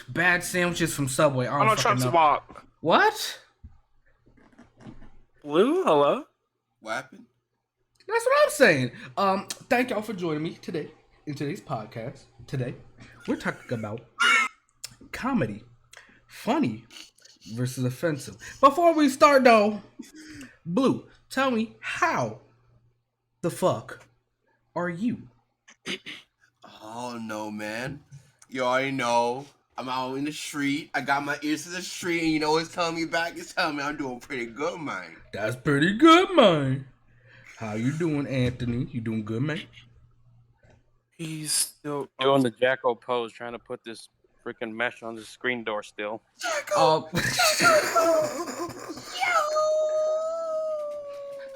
Bad sandwiches from Subway. I don't Donald fucking Trump's know. walk. What? Blue, hello? What happened? That's what I'm saying. Thank y'all for joining me today in today's podcast. Today, we're talking about comedy, funny versus offensive. Before we start, though, Blue, tell me how the fuck are you? Oh no, man. You already know. I'm out in the street. I got my ears to the street, and you know what's telling me back? It's telling me I'm doing pretty good, man. That's pretty good, man. How you doing, Anthony? You doing good, man? He's still doing the Jacko pose, trying to put this freaking mesh on the screen door still.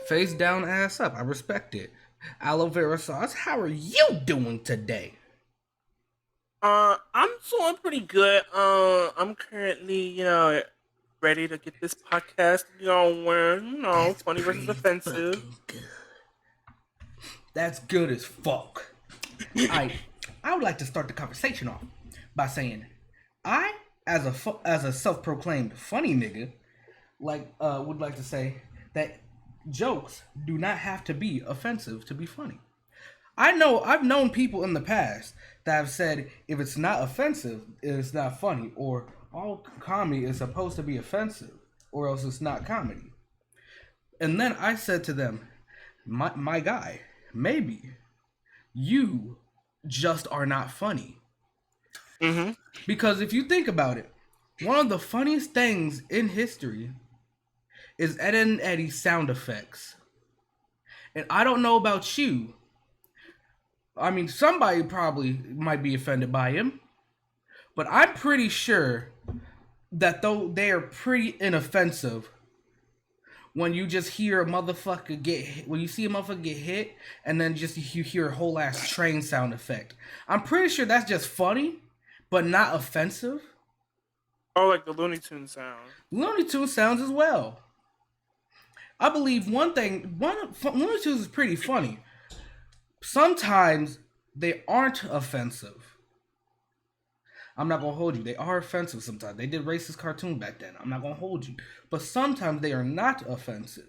Face down, ass up. I respect it. Aloe vera sauce. How are you doing today? I'm doing pretty good. I'm currently, ready to get this podcast going. That's Funny versus pretty offensive. fucking good. That's good as fuck. I would like to start the conversation off by saying, I, as a self-proclaimed funny nigga, would like to say that jokes do not have to be offensive to be funny. I've known people in the past that have said if it's not offensive, it's not funny, or all comedy is supposed to be offensive, or else it's not comedy. And then I said to them, my guy, maybe you just are not funny. Mm-hmm. Because if you think about it, one of the funniest things in history is Ed and Eddie's sound effects. And I don't know about you. I mean, somebody probably might be offended by him. But I'm pretty sure that though they are pretty inoffensive when you just hear a motherfucker get hit, when you see a motherfucker get hit and then just you hear a whole ass train sound effect. I'm pretty sure that's just funny, but not offensive. Oh, like the Looney Tunes sound. Looney Tunes sounds as well. I believe Looney Tunes is pretty funny. Sometimes they aren't offensive. I'm not gonna hold you. They are offensive sometimes. They did racist cartoon back then. I'm not gonna hold you. But sometimes they are not offensive.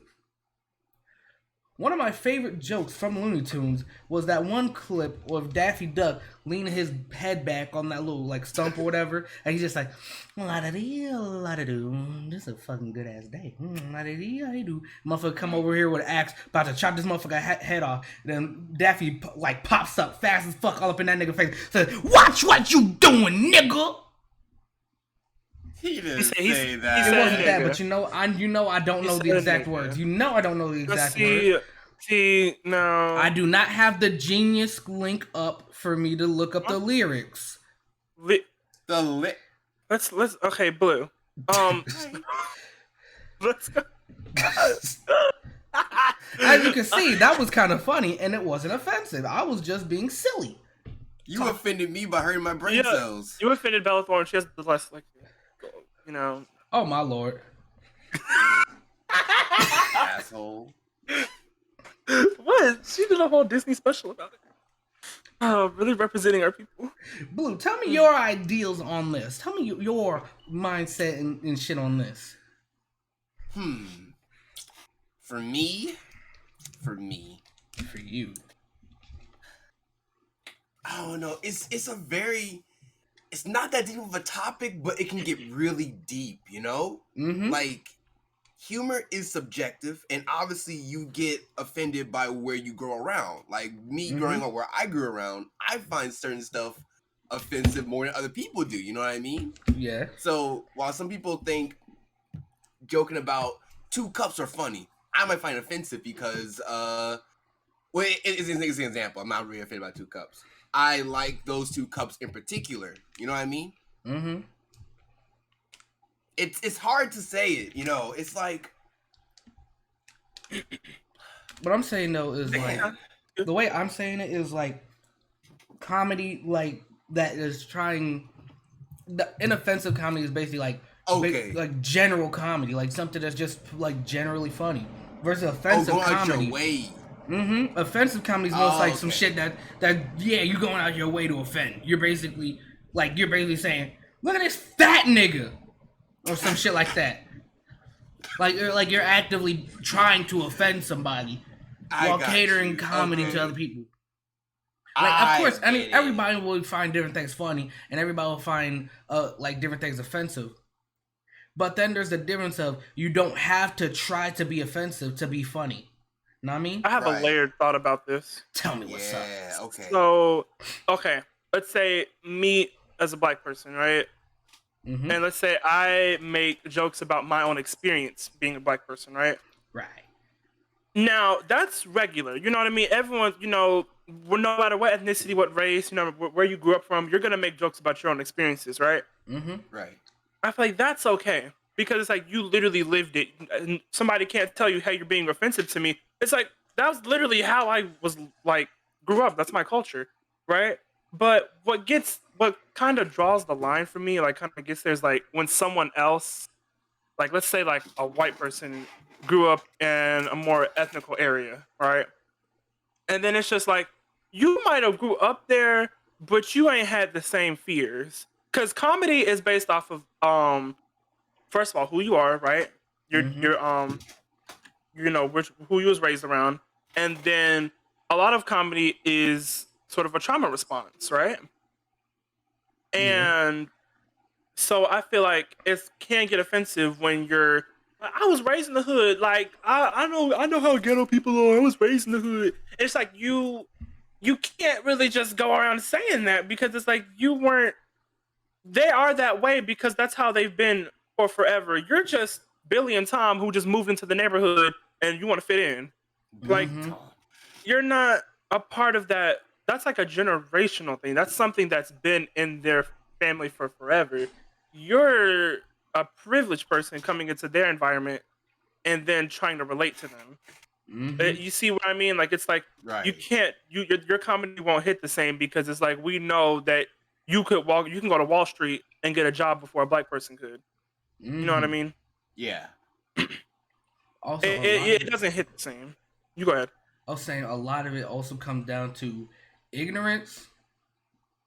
One of my favorite jokes from Looney Tunes was that one clip of Daffy Duck leaning his head back on that little stump or whatever, and he's just like, la-da-dee, la-da-doo, this is a fucking good ass day. La-da-dee, la-da-doo. Motherfucker come over here with an axe, about to chop this motherfucker head off. Then Daffy pops up fast as fuck all up in that nigga face, says, "Watch what you doing, nigga." He didn't say that. It wasn't that, but I don't know the exact words. I don't know the exact words. See, no. I do not have the Genius link up for me to look up the lyrics. Let's okay, Blue. Let's go. As you can see, that was kind of funny and it wasn't offensive. I was just being silly. You offended me by hurting my brain cells. You offended Bella Thorne. She has the less Oh my lord. Asshole. What? She did a whole Disney special about it. Oh, really representing our people. Blue, tell me your ideals on this. Tell me your mindset and shit on this. For me. For you. I don't know. It's not that deep of a topic, but it can get really deep, you know? Mm-hmm. Like, humor is subjective, and obviously you get offended by where you grow around. Like, me growing up where I grew around, I find certain stuff offensive more than other people do, you know what I mean? Yeah. So, while some people think joking about 2 cups are funny, I might find it offensive because, it's an example. I'm not really offended by 2 cups. I like those 2 cups in particular. You know what I mean? Mm-hmm. It's hard to say it, you know. It's like... What I'm saying, though, is the way I'm saying it is comedy, that is trying... The inoffensive comedy is basically general comedy, something that's just generally funny. Versus offensive comedy. Out your way. Mm-hmm. Offensive comedy is most some shit that you're going out your way to offend. You're basically saying Look at this fat nigga, or some shit like that. Like you're actively trying to offend somebody while catering comedy to other people. Like, of course, everybody will find different things funny, and everybody will find like different things offensive. But then there's the difference of you don't have to try to be offensive to be funny. Know what I mean? I have a layered thought about this. Tell me what's up. Yeah, okay. So, okay, let's say me as a black person, right? Mm-hmm. And let's say I make jokes about my own experience being a black person, right? Right. Now, that's regular. You know what I mean? Everyone, no matter what ethnicity, what race, where you grew up from, you're going to make jokes about your own experiences, right? Mm-hmm. Right. I feel like that's okay. Because it's like you literally lived it. And somebody can't tell you, hey, you're being offensive to me. It's like, that was literally how I was, like, grew up. That's my culture, right? But what kind of draws the line for me, like, kind of gets there is, like, when someone else, like, let's say, like, a white person grew up in a more ethnical area, right? And then it's just like, you might have grew up there, but you ain't had the same fears. Because comedy is based off of, first of all, who you are, right? You're who you was raised around, and then a lot of comedy is sort of a trauma response, right? And so I feel like it can get offensive when you're. I was raised in the hood. Like I know how ghetto people are. I was raised in the hood. It's like you can't really just go around saying that because it's like you weren't. They are that way because that's how they've been for forever. You're just Billy and Tom who just moved into the neighborhood and you want to fit in. Like you're not a part of that. That's like a generational thing. That's something that's been in their family for forever. You're a privileged person coming into their environment and then trying to relate to them. You see what I mean? Like it's like you can't. Your comedy won't hit the same because it's like we know that you can go to Wall Street and get a job before a black person could. You know what I mean? Yeah. Also, it doesn't hit the same. You go ahead. I was saying a lot of it also comes down to ignorance.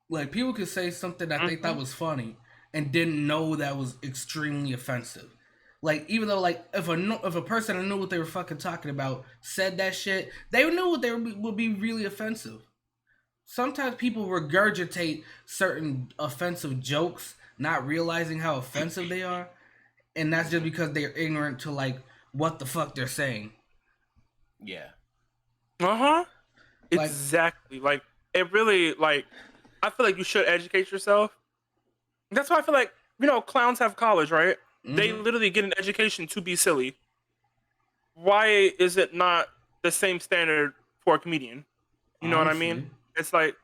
Like people could say something that they thought was funny and didn't know that was extremely offensive. Like even though like if a person that knew what they were fucking talking about said that shit, they knew what would be really offensive. Sometimes people regurgitate certain offensive jokes, not realizing how offensive they are, and that's just because they're ignorant to like what the fuck they're saying. Yeah. Exactly. Like it really like I feel like you should educate yourself. That's why I feel like clowns have college, right? They literally get an education to be silly. Why is it not the same standard for a comedian? You know what I mean? It's like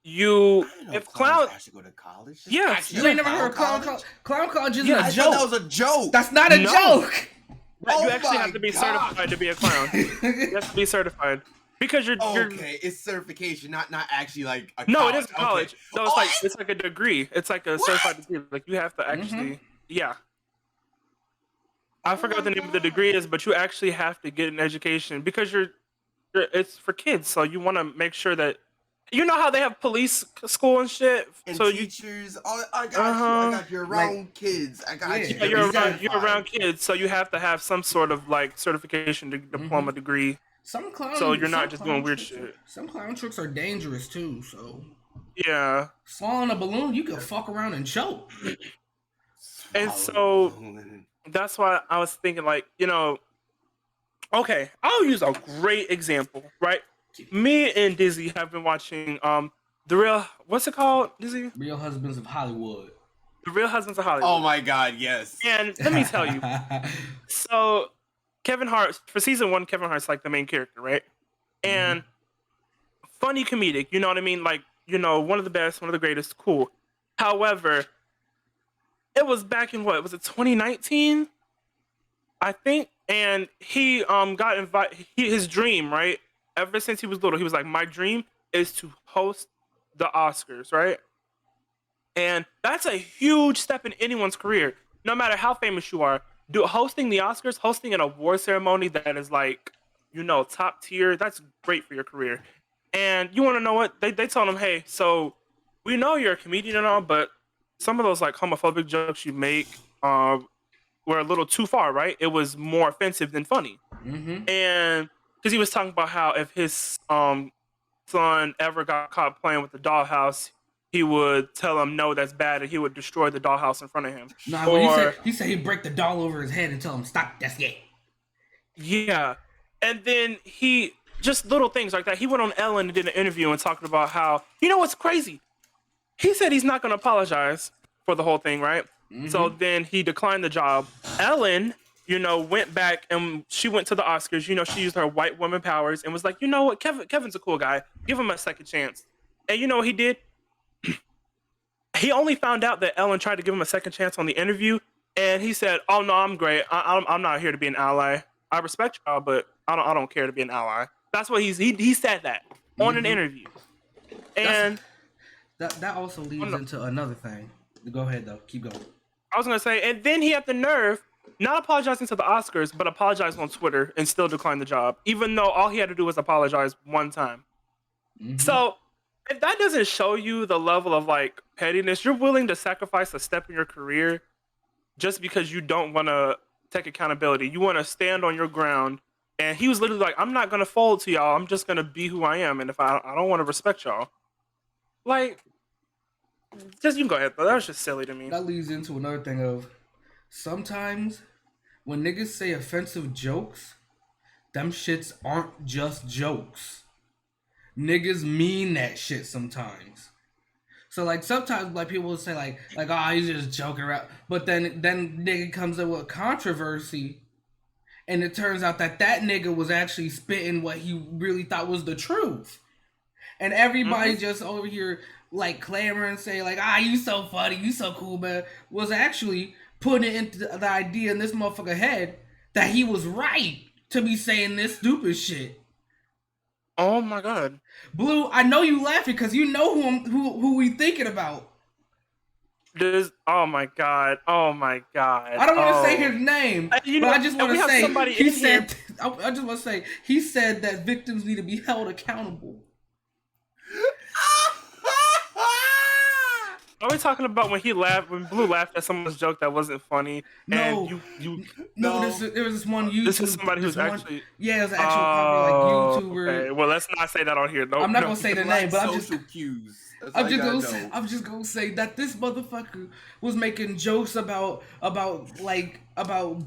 if clowns actually go to college. Yes. You ain't never heard of clown college? Clown college isn't I a thought joke. that was a joke. That's not a joke. You actually have to be certified to be a clown. You have to be certified because you're okay. It's certification, not actually like a no, college. it isn't college. Okay. No, it's like a degree. It's like a certified degree. Like you have to actually yeah. I forgot what the name of the degree is, but you actually have to get an education because it's for kids. So you want to make sure that you know how they have police school and shit. And so teachers, I got you around kids. I got you. You're around kids, so you have to have some sort of like certification diploma degree. Some clown. So you're not just doing weird shit. Some clown tricks are dangerous too. So yeah, swallowing a balloon, you can fuck around and choke. And so that's why I was thinking, like, okay, I'll use a great example, right? Me and Dizzy have been watching what's it called, Dizzy? Real Husbands of Hollywood. The Real Husbands of Hollywood. Oh my God, yes. And let me tell you, so Kevin Hart, for season 1, Kevin Hart's like the main character, right? And funny comedic, you know what I mean? Like, one of the best, one of the greatest, cool. However, it was back in was it 2019? I think. And he got invited. His dream, right? Ever since he was little, he was like, my dream is to host the Oscars, right? And that's a huge step in anyone's career, no matter how famous you are. Hosting the Oscars, hosting an award ceremony that is like, top tier, that's great for your career. And you want to know what? They told him, hey, so we know you're a comedian and all, but some of those like homophobic jokes you make were a little too far, right? It was more offensive than funny. Mm-hmm. And because he was talking about how if his son ever got caught playing with the dollhouse, he would tell him no, that's bad, and he would destroy the dollhouse in front of him. Nah, well, he said he'd break the doll over his head and tell him stop. That's gay. Yeah, and then he just little things like that. He went on Ellen and did an interview and talking about how, you know what's crazy? He said he's not going to apologize for the whole thing, right? Mm-hmm. So then he declined the job. Ellen, went back and she went to the Oscars. She used her white woman powers and was like, you know what, Kevin's a cool guy. Give him a second chance. And you know what he did? He only found out that Ellen tried to give him a second chance on the interview, and he said, "Oh no, I'm great. I'm not here to be an ally. I respect y'all, but I don't care to be an ally." That's what he said that on an interview. And that also leads into another thing. Go ahead though. Keep going. I was gonna say, and then he had the nerve not apologizing to the Oscars, but apologized on Twitter and still declined the job, even though all he had to do was apologize one time. Mm-hmm. So if that doesn't show you the level of like pettiness, you're willing to sacrifice a step in your career just because you don't want to take accountability. You want to stand on your ground. And he was literally like, I'm not going to fold to y'all. I'm just going to be who I am. And if I don't want to respect y'all, like, just you can go ahead. But that was just silly to me. That leads into another thing of sometimes when niggas say offensive jokes, them shits aren't just jokes. Niggas mean that shit sometimes. So like sometimes like people will say like oh, he's just joking around, but then nigga comes up with controversy, and it turns out that nigga was actually spitting what he really thought was the truth, and everybody just over here like clamoring, saying like you so funny, you so cool, man, was actually putting it into the idea in this motherfucker head that he was right to be saying this stupid shit. Oh my god, Blue! I know you laughing because you know who we thinking about. Oh my god! I don't want to say his name, but I just want to say he said. I just want to say he said that victims need to be held accountable. Are we talking about when Blue laughed at someone's joke that wasn't funny? No, and no. There was this one YouTuber. This is somebody who's actually it was an actual popular like YouTuber. Okay, well let's not say that on here. I'm not gonna say the name, but I'm just cues. gonna say that this motherfucker was making jokes about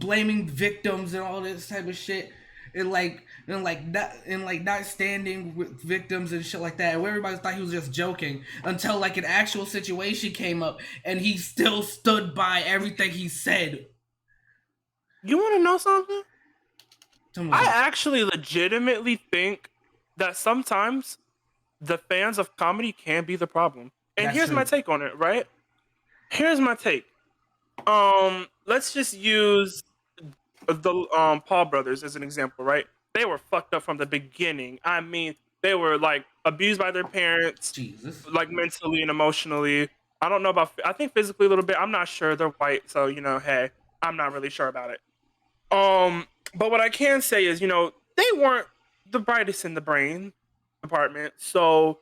blaming victims and all this type of shit. And not standing with victims and shit like that. And everybody thought he was just joking until like an actual situation came up, and he still stood by everything he said. You want to know something? I actually legitimately think that sometimes the fans of comedy can be the problem. And here's my take on it, right? Here's my take. Let's just use the Paul brothers as an example, right? They were fucked up from the beginning. I mean, they were like abused by their parents, Jesus, like mentally and emotionally. I don't know about. I think physically a little bit. I'm not sure. They're white, so hey, I'm not really sure about it. But what I can say is, they weren't the brightest in the brain department, so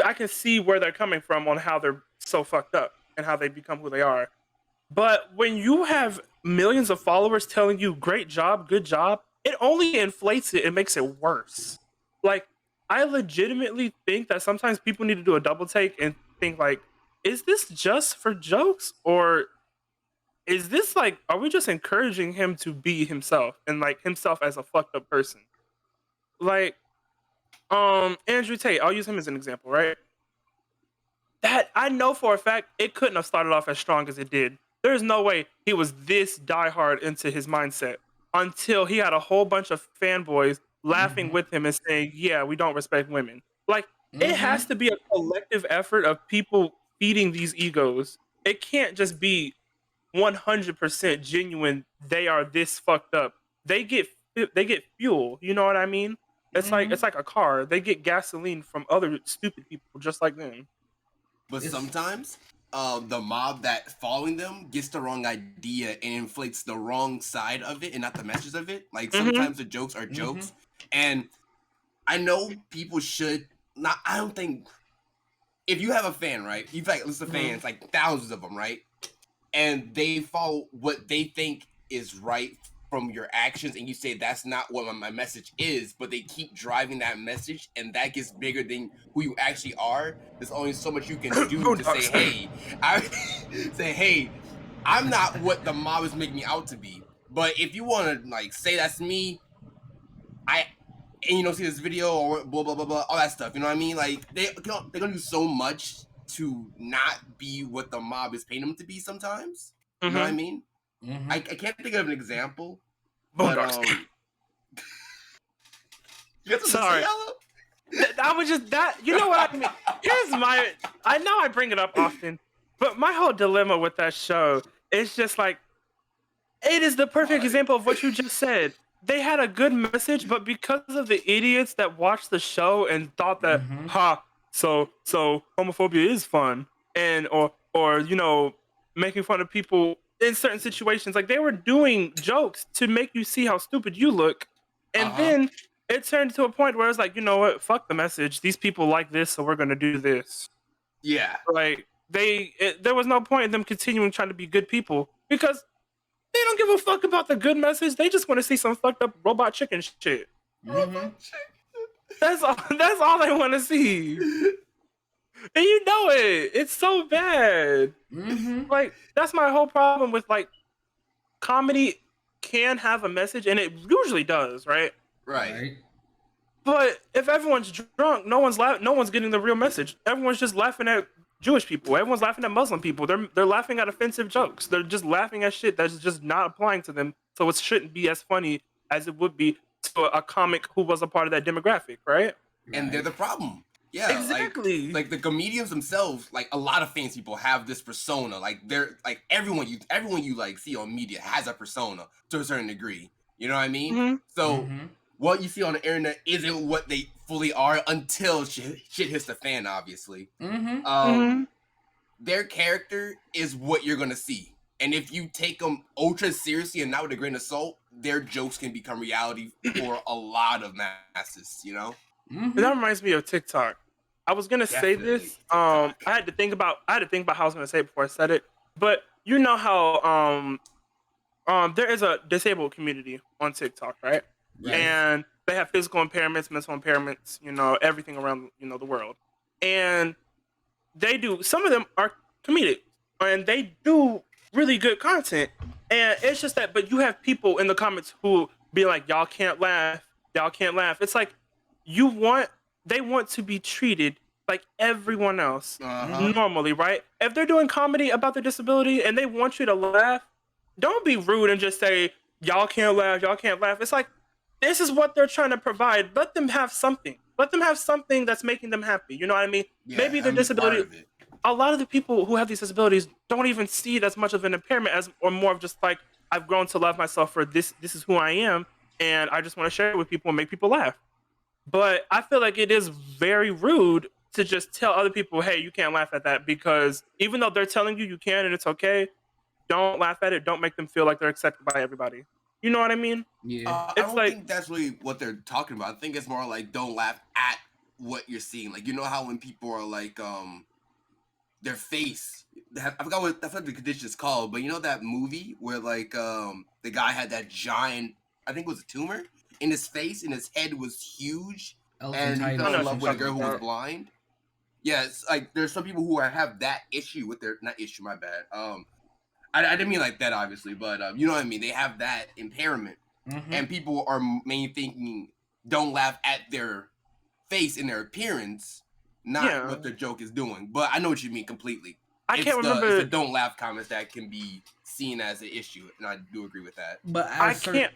I can see where they're coming from on how they're so fucked up and how they become who they are. But when you have millions of followers telling you great job, good job, it only inflates it and makes it worse. Like, I legitimately think that sometimes people need to do a double take and think like, is this just for jokes, or is this like, are we just encouraging him to be himself and like himself as a fucked up person? Like, Andrew Tate, I'll use him as an example, right? That I know for a fact it couldn't have started off as strong as it did. There's no way he was this diehard into his mindset until he had a whole bunch of fanboys laughing with him and saying, yeah, we don't respect women. Like, it has to be a collective effort of people feeding these egos. It can't just be 100% genuine. They are this fucked up. They get fuel. You know what I mean? It's like a car. They get gasoline from other stupid people just like them. But sometimes the mob that following them gets the wrong idea and inflates the wrong side of it and not the message of it. Like sometimes the jokes are jokes. And I know people should not, I don't think if you have a fan, right? You've like list of fans, like thousands of them, right? And they follow what they think is right from your actions, and you say that's not what my message is, but they keep driving that message, and that gets bigger than who you actually are. There's only so much you can do to say, hey, I'm not what the mob is making me out to be. But if you want to like say that's me, see this video or blah blah blah blah, all that stuff. You know what I mean? Like they're gonna do so much to not be what the mob is paying them to be. Sometimes, you know what I mean? Mm-hmm. I can't think of an example, but you got sorry. I was just that. You know what I mean? I know I bring it up often, but my whole dilemma with that show is just like, it is the perfect example of what you just said. They had a good message, but because of the idiots that watched the show and thought that, so homophobia is fun, and or making fun of people in certain situations, like they were doing jokes to make you see how stupid you look, and then it turned to a point where it's like, you know what, fuck the message. These people like this, so we're gonna do this. Yeah, like there was no point in them continuing trying to be good people because they don't give a fuck about the good message. They just want to see some fucked up robot chicken shit. That's all they want to see. And you know it. It's so bad. Like, that's my whole problem with, like, comedy can have a message, and it usually does, right? Right. But if everyone's drunk, no one's getting the real message. Everyone's just laughing at Jewish people. Everyone's laughing at Muslim people. They're laughing at offensive jokes. They're just laughing at shit that's just not applying to them. So it shouldn't be as funny as it would be to a comic who was a part of that demographic, right? And they're the problem. Yeah, exactly. Like the comedians themselves, like a lot of famous people have this persona. Like they're like everyone you like see on media has a persona to a certain degree. You know what I mean? So what you see on the internet isn't what they fully are until shit hits the fan, obviously. Their character is what you're gonna see. And if you take them ultra seriously and not with a grain of salt, their jokes can become reality for a lot of masses, you know? That reminds me of TikTok. I was gonna say this. I had to think about how I was gonna say it before I said it. But you know how there is a disabled community on TikTok, right? And they have physical impairments, mental impairments, everything around, the world. And some of them are comedic and they do really good content. And it's just that, but you have people in the comments who be like, y'all can't laugh. It's like, they want to be treated like everyone else normally, right? If they're doing comedy about their disability and they want you to laugh, don't be rude and just say, y'all can't laugh. It's like, this is what they're trying to provide. Let them have something. Let them have something that's making them happy. You know what I mean? Yeah, maybe their disability. A lot of the people who have these disabilities don't even see it as much of an impairment or more of just like, I've grown to love myself for this. This is who I am, and I just want to share it with people and make people laugh. But I feel like it is very rude to just tell other people, hey, you can't laugh at that, because even though they're telling you can and it's okay, don't laugh at it. Don't make them feel like they're accepted by everybody. You know what I mean? Yeah. I don't think that's really what they're talking about. I think it's more like don't laugh at what you're seeing. Like, you know how when people are like, their face, I forgot the condition is called, but you know that movie where like the guy had that giant, I think it was a tumor in his face and his head was huge, and he fell in love with a girl who was blind. Yeah, it's like there's some people who have that issue with their, not issue, my bad. I didn't mean like that, obviously, but you know what I mean? They have that impairment, and people are mainly thinking, don't laugh at their face and their appearance, not what their joke is doing. But I know what you mean completely. I can't remember. It's the don't laugh comments that can be seen as an issue, and I do agree with that. But I was gonna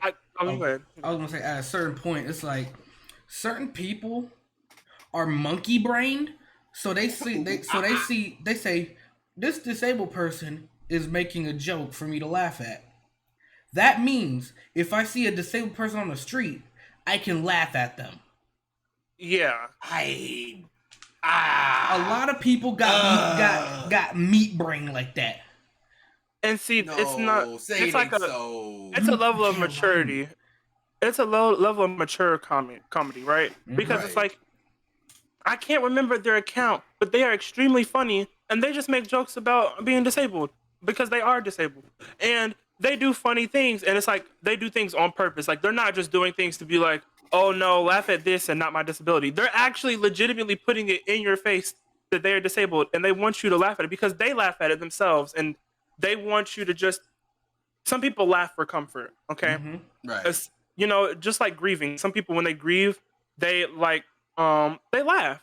say at a certain point, it's like certain people are monkey brained, so they say this disabled person is making a joke for me to laugh at. That means if I see a disabled person on the street, I can laugh at them. Yeah. A lot of people got meat brain like that. And see, it's not. It's like it's a level of maturity. It's a low level of mature comedy, right? Because it's like, I can't remember their account, but they are extremely funny, and they just make jokes about being disabled because they are disabled, and they do funny things, and it's like they do things on purpose. Like they're not just doing things to be like, oh no, laugh at this and not my disability. They're actually legitimately putting it in your face that they are disabled, and they want you to laugh at it because they laugh at it themselves, and they want you to just. Some people laugh for comfort, okay? Right. It's, just like grieving. Some people when they grieve, they they laugh.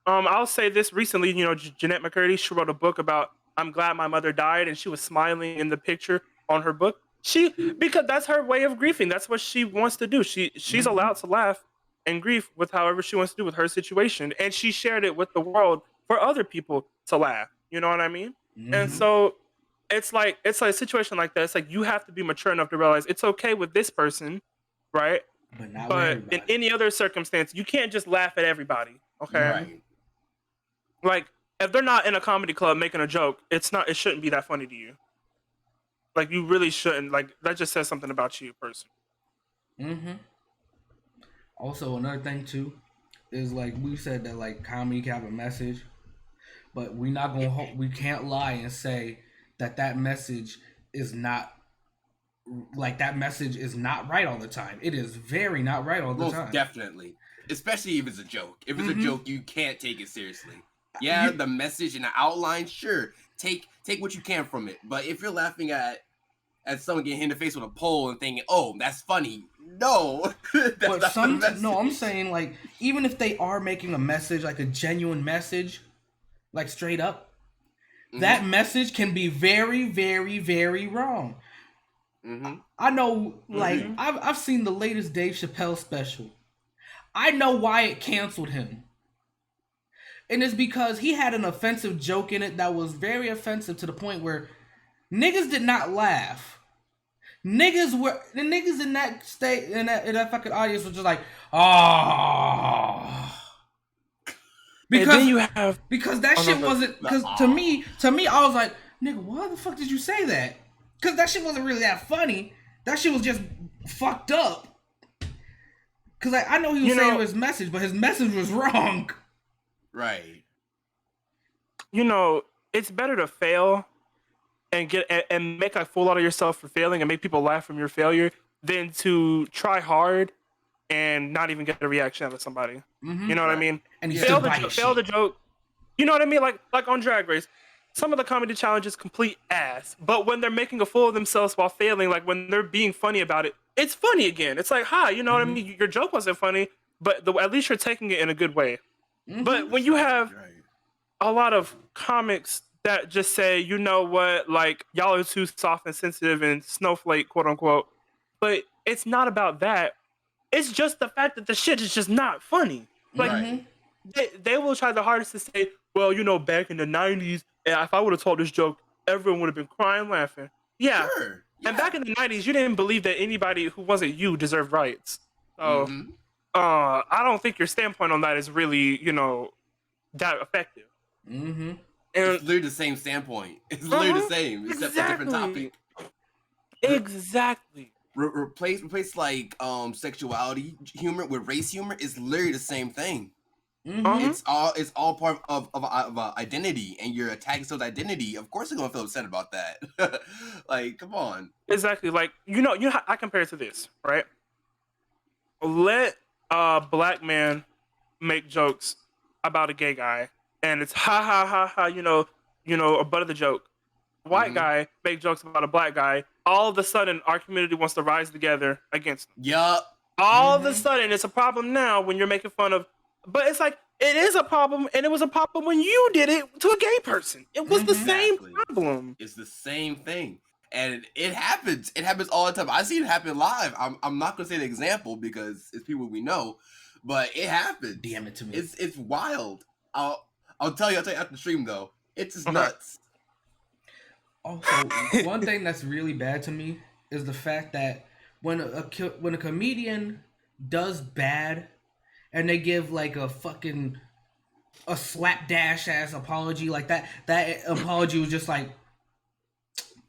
I'll say this recently, Jeanette McCurdy, she wrote a book about I'm glad my mother died, and she was smiling in the picture on her book. Because that's her way of grieving. That's what she wants to do. She's allowed to laugh and grieve with however she wants to do with her situation. And she shared it with the world for other people to laugh. You know what I mean? And so it's like a situation like that. It's like you have to be mature enough to realize it's okay with this person, right? But not with But everybody. in any other circumstance, you can't just laugh at everybody. Okay. Right. Like if they're not in a comedy club making a joke, it shouldn't be that funny to you. Like you really shouldn't. Like that just says something about you, person. Also, another thing too is like we said that like comedy can have a message, but we can't lie and say that message is not that message is not right all the time. It is very not right all the Most time. definitely. Especially if it's a joke. If it's a joke, you can't take it seriously. Yeah, the message and the outline, sure. Take what you can from it. But if you're laughing at someone getting hit in the face with a pole and thinking, "Oh, that's funny," no, that's not the message. No, I'm saying like even if they are making a message, like a genuine message, like straight up, that message can be very, very, very wrong. I know, like I've seen the latest Dave Chappelle special. I know why it canceled him. And it's because he had an offensive joke in it that was very offensive to the point where niggas did not laugh. The niggas in that state in that fucking audience was just like, oh, because that shit wasn't because to me I was like, nigga, why the fuck did you say that? Because that shit wasn't really that funny. That shit was just fucked up. Because I know he was saying his message, but his message was wrong. Right. It's better to fail and make a fool out of yourself for failing and make people laugh from your failure than to try hard and not even get a reaction out of somebody. You know what I mean? And fail the joke. You know what I mean? Like on Drag Race, some of the comedy challenges complete ass, but when they're making a fool of themselves while failing, like when they're being funny about it, it's funny again. It's like, hi, you know what I mean? Your joke wasn't funny, but at least you're taking it in a good way. But when you have a lot of comics that just say, you know what, like y'all are too soft and sensitive and snowflake, quote unquote, but it's not about that. It's just the fact that the shit is just not funny. Like they will try the hardest to say, well, back in the 90s, if I would have told this joke, everyone would have been crying, laughing. Yeah. Sure. Yeah. And back in the 90s, you didn't believe that anybody who wasn't you deserved rights. So, I don't think your standpoint on that is really, that effective. And it's literally the same standpoint. It's literally the same, except a different topic. Exactly. Replace like sexuality humor with race humor is literally the same thing. It's all part of identity, and you're attacking someone's identity. Of course, they're gonna feel upset about that. Like, come on. Exactly. Like I compare it to this, right? Let a black man make jokes about a gay guy, and it's ha ha ha ha. A butt of the joke. White guy make jokes about a black guy. All of a sudden, our community wants to rise together against them. Yup. All of a sudden, it's a problem now when you're making fun of. But it's like, it is a problem, and it was a problem when you did it to a gay person. It was the same problem. It's the same thing. And it happens. It happens all the time. I see it happen live. I'm not going to say the example because it's people we know, but it happens. DM it to me. It's wild. I'll tell you after the stream, though. It's just nuts. Also, one thing that's really bad to me is the fact that when a comedian does bad and they give like a slapdash ass apology like that apology was just like,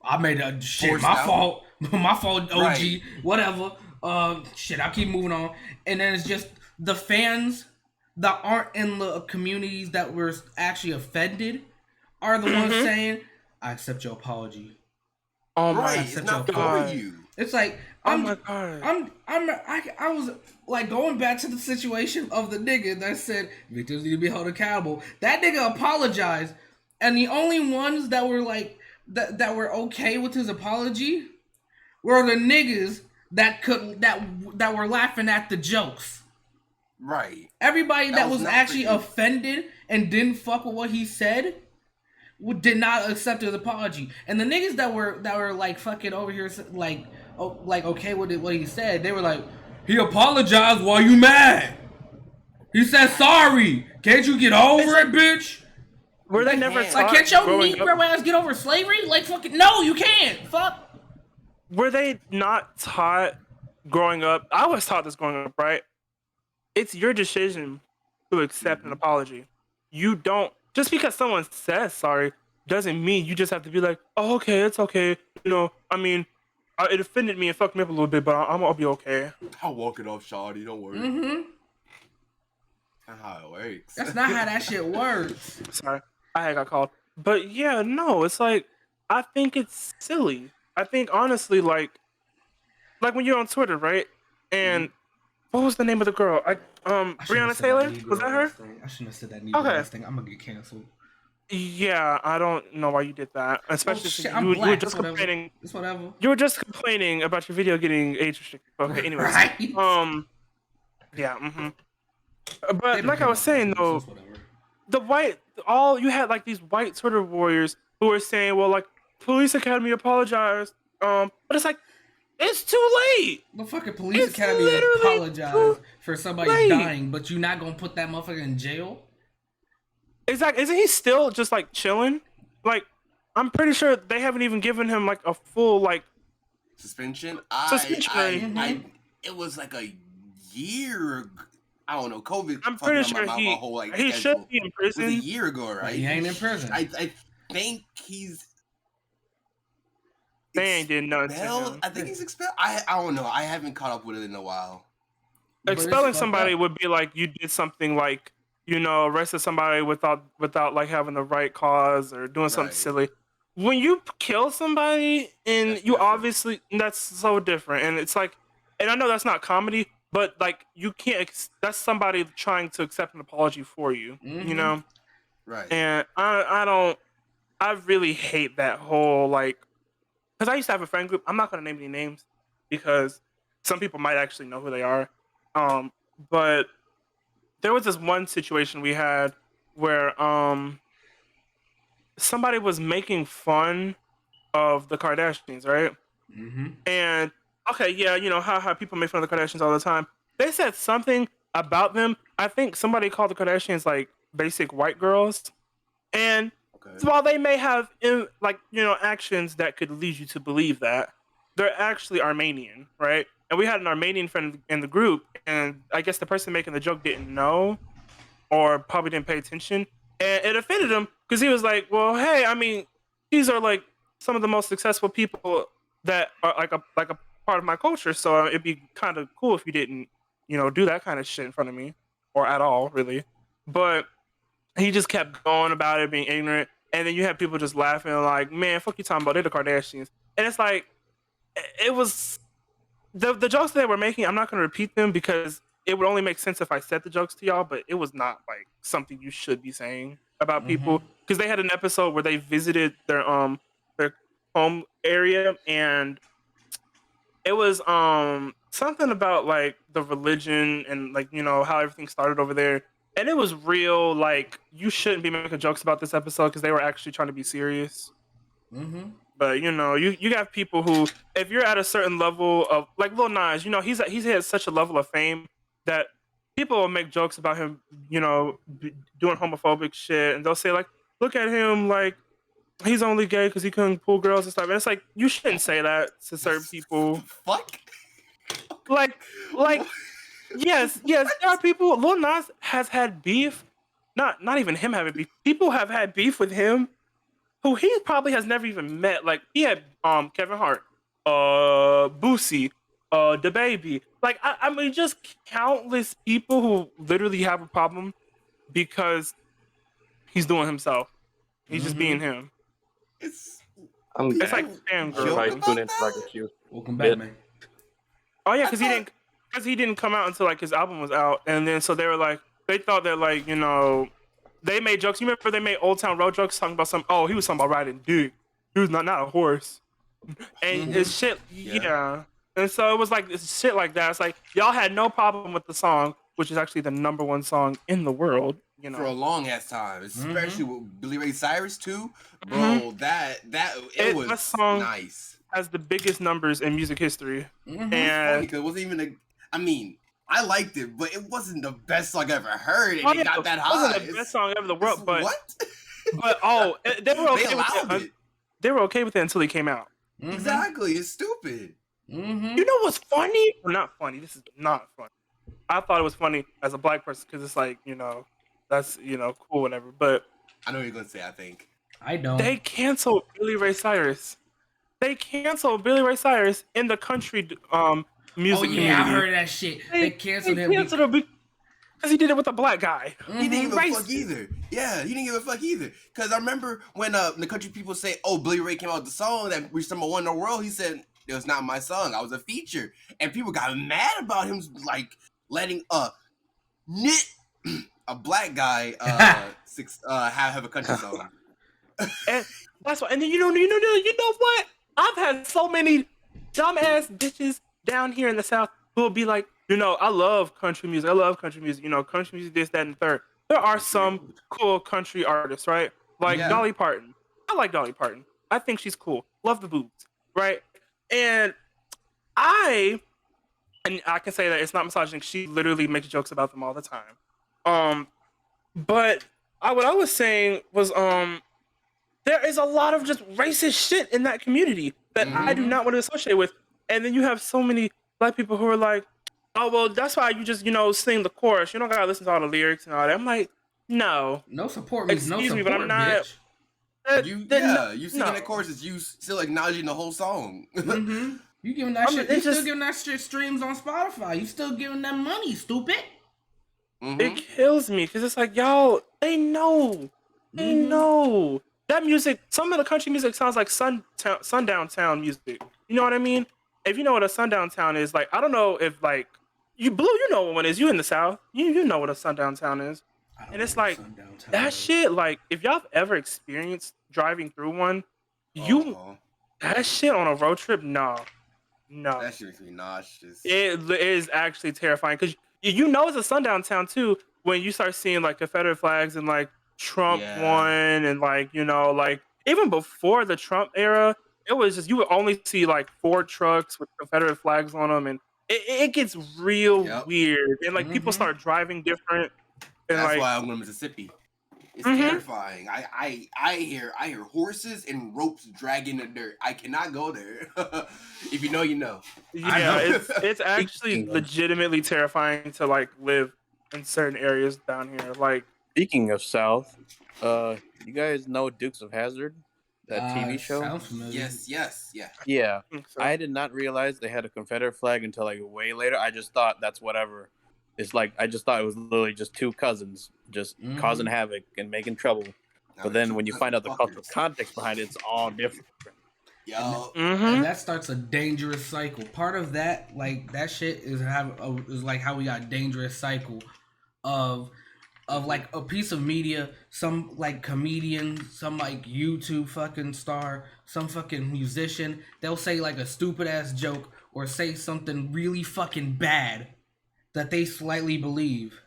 I made a shit, my fault, OG, whatever. Shit, I'll keep moving on. And then it's just the fans that aren't in the communities that were actually offended are the ones Mhm. saying, "I accept your apology." Oh Right, my it's Accept not your for apology. god. you. It's like Oh my god. I was like going back to the situation of the nigga that said victims need to be held accountable. That nigga apologized, and the only ones that were like that were okay with his apology were the niggas that were laughing at the jokes. Right. Everybody That that was was not for actually you. offended and didn't fuck with what he said did not accept his apology. And the niggas that were like fucking over here like like okay with it, what he said, they were like, he apologized while you mad. He said sorry. Can't you get over It's it, like, bitch? were You they never can't. Like, taught can't your growing up? Negro ass get over slavery? Like, fucking no, you can't. Fuck. Were they not taught growing up? I was taught this growing up, right? It's your decision to accept an Mhm. apology. You don't just because someone says sorry doesn't mean you just have to be like, oh, okay, it's okay. You know, I mean, it offended me and fucked me up a little bit, but I'll be okay. I'll walk it off, Shawty. Don't worry. Mm-hmm. That's how it works. That's not how that shit works. Sorry, I had got called. But yeah, no, it's like I think it's silly. I think honestly, like when you're on Twitter, right? And what was the name of the girl? I shouldn't have Breonna said that Taylor? Was Negro that ass her? thing. I shouldn't have said that Negro Okay. ass thing. I'm gonna get canceled. Yeah, I don't know why you did that. Well, Especially since shit, I'm you were black. just It's whatever. complaining. It's whatever. You were just complaining about your video getting age restricted. Okay, anyways. Right? Yeah, They But don't like care I was about black saying people, so though, it's whatever. the white all you had like these white Twitter warriors who were saying, well, like police academy apologized. But it's like it's too late. The fucking police It's academy literally apologized too for somebody late. dying, but you're not gonna put that motherfucker in jail? Exactly. Isn't he still just like chilling? Like, I'm pretty sure they haven't even given him like a full like Suspension. suspension. It was like a year. I don't know. COVID. I'm fucking pretty up sure my whole like he schedule. should be in It was a prison. year ago, right? He ain't in prison. I think he's. They ain't did nothing to expelled. him. I think he's expelled. I don't know. I haven't caught up with it in a while. But it's Expelling fucked somebody up. would be like you did something like, you know, arrested somebody without like having the right cause or doing something Right. silly. When you kill somebody and That's you different. obviously that's so different, and it's like, and I know that's not comedy, but like you can't. That's somebody trying to accept an apology for you, you Mhm. know. Right. And I don't. I really hate that whole like, because I used to have a friend group. I'm not gonna name any names because some people might actually know who they are. Um, but there was this one situation we had where somebody was making fun of the Kardashians, right? Mhm. And okay, yeah, you know how people make fun of the Kardashians all the time. They said something about them. I think somebody called the Kardashians like basic white girls. And Okay. while they may have like you know actions that could lead you to believe that, they're actually Armenian, right? And we had an Armenian friend in the group, and I guess the person making the joke didn't know or probably didn't pay attention, and it offended him because he was like, "Well, hey, I mean, these are like some of the most successful people that are like a part of my culture, so it'd be kind of cool if you didn't, you know, do that kind of shit in front of me or at all, really." But he just kept going about it, being ignorant, and then you have people just laughing like, "Man, fuck you talking about? They're the Kardashians," and it's like it was the jokes they were making. I'm not going to repeat them because it would only make sense if I said the jokes to y'all, but it was not like something you should be saying about people because they had an episode where they visited their home area and it was something about like the religion and like you know how everything started over there and it was real like you shouldn't be making jokes about this episode because they were actually trying to be serious. Mhm. But you know, you got people who, if you're at a certain level of like Lil Nas, you know, he's at such a level of fame that people will make jokes about him, you know, doing homophobic shit, and they'll say like, "Look at him, like he's only gay because he couldn't pull girls and stuff." And it's like you shouldn't say that to certain people. Fuck. Like, like yes, there are people. Lil Nas has had beef. Not even him having beef. People have had beef with him who he probably has never even met. Like he had Kevin Hart, Boosie, the baby. Like I mean, just countless people who literally have a problem because he's doing himself. He's just being him. It's I'm It's like back. people Or if joke I fangirl. about tune into like a that. few Welcome back, bit. man. Oh yeah, I thought because he didn't come out until like his album was out, and then so they were like they thought that like they made jokes. You remember they made Old Town Road jokes talking about he was talking about riding dick. He was not a horse, and it's shit. Yeah, and so it was like it's shit like that. It's like y'all had no problem with the song, which is actually the #1 song in the world. for a long ass time, especially with Billy Ray Cyrus too, Mhm. bro. That That was song nice. has the biggest numbers in music history, It's funny and because it wasn't even a. I mean, I liked it, but it wasn't the best song I ever heard, and oh, it yeah, got that it high. wasn't the best song ever in the world, but what? they were They okay with allowed it. it. They were okay with it until he came out. Exactly. It's stupid. You know what's funny? Well, not funny. This is not funny. I thought it was funny as a black person because it's like that's cool, whatever. But I know what you're gonna say. I think. I don't. they canceled Billy Ray Cyrus. They canceled Billy Ray Cyrus in the country music Oh yeah, community. I heard that shit. They canceled him. Canceled him because he did it with a black guy. He didn't give a fuck Racist. either. Yeah, he didn't give a fuck either. Cause I remember when the country people say, "Oh, Billy Ray came out with the song that reached #1 in the world," he said, "It was not my song. I was a feature," and people got mad about him like letting a black guy have a country song. And that's why. And then you know what? I've had so many dumbass bitches down here in the South who will be like, I love country music. I love country music. Country music, this, that, and the third. There are some cool country artists, right? Like Yeah. Dolly Parton. I like Dolly Parton. I think she's cool. Love the boobs, right? And I can say that it's not misogynistic. She literally makes jokes about them all the time. But what I was saying was, there is a lot of just racist shit in that community that I do not want to associate with. And then you have so many black people who are like, oh, well, that's why you just, sing the chorus. You don't gotta listen to all the lyrics and all that. I'm like, no. No support means no Excuse support, me, but I'm not. bitch. You singing that chorus is you still acknowledging the whole song. You giving that shit? You it's still just- giving that shit streams on Spotify? You still giving them money, stupid? It kills me because it's like, y'all, they know. They know. That music, some of the country music sounds like sundown town music. You know what I mean? If you know what a sundown town is, like, I don't know if, like, Blue, you know what one is. You in the South. You know what a sundown town is. And it's like, that shit, like, if y'all have ever experienced driving through one, that shit on a road trip, no. That shit makes me nauseous. It is actually terrifying because it's a sundown town too when you start seeing like Confederate flags and like Trump won and like even before the Trump era, it was just you would only see like Ford trucks with Confederate flags on them, and it gets real weird, and like people start driving different. And that's like, why I'm going to Mississippi. It's terrifying. I hear horses and ropes dragging the dirt. I cannot go there. If you know, you know. Yeah, it's actually legitimately terrifying to like live in certain areas down here. Like, speaking of South, you guys know Dukes of Hazzard, that TV show? Sounds familiar. Yes, Yeah. so- I did not realize they had a Confederate flag until like way later. I just thought that's whatever. It's like I just thought it was literally just two cousins just causing havoc and making trouble. But then when you find out the cultural context behind it, it's all different. And that starts a dangerous cycle. Part of that, like that shit, is like how we got a dangerous cycle of like a piece of media, some like comedian, some like YouTube fucking star, some fucking musician. They'll say like a stupid ass joke or say something really fucking bad that they slightly believe,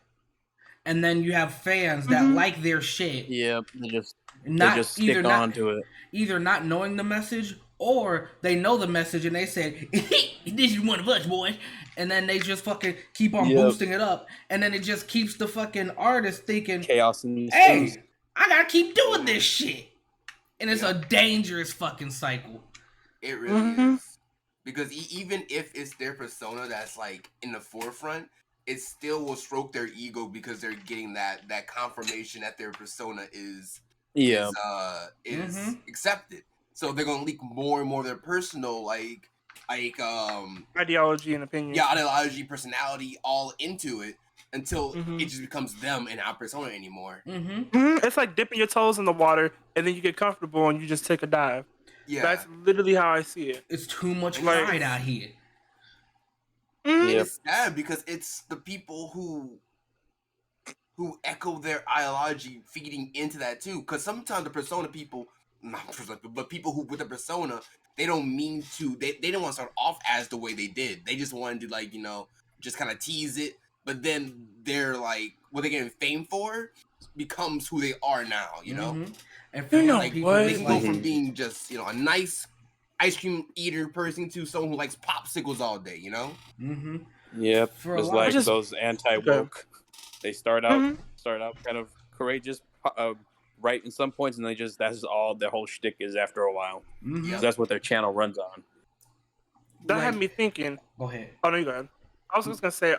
and then you have fans that like their shit. Yeah, they just Either stick on to it. Either not knowing the message or they know the message and they said, "This is one of us, boys," and then they just fucking keep on boosting it up, and then it just keeps the fucking artist thinking, chaos in these "Hey, things. I gotta keep doing this shit," and it's a dangerous fucking cycle. It really is. Because even if it's their persona that's like in the forefront, it still will stroke their ego because they're getting that confirmation that their persona is accepted. So they're gonna leak more and more of their personal like like Ideology and opinion. yeah, ideology, personality, all into it until Mhm. it just becomes them and not persona anymore. It's like dipping your toes in the water and then you get comfortable and you just take a dive. Yeah, That's literally how I see it. It's too much And pride out here. and Yep. it's sad because it's the people who echo their ideology feeding into that too. Because sometimes the persona people, not persona, but people who with a persona, they don't mean to. They don't want to start off as the way they did. They just wanted to like just kind of tease it. But then they're like what they're getting fame for becomes who they are now. And for You know like people, what? They it's can go like, from being just a nice ice cream eater person to someone who likes popsicles all day. Yep. For a It's lot like of- Just- those anti-woke. They start out kind of courageous, right in some points, and that's all their whole shtick is after a while. mhm. 'Cause that's what their channel runs on. That had Like- me thinking. Go ahead. Oh no, you go ahead. I was just gonna say,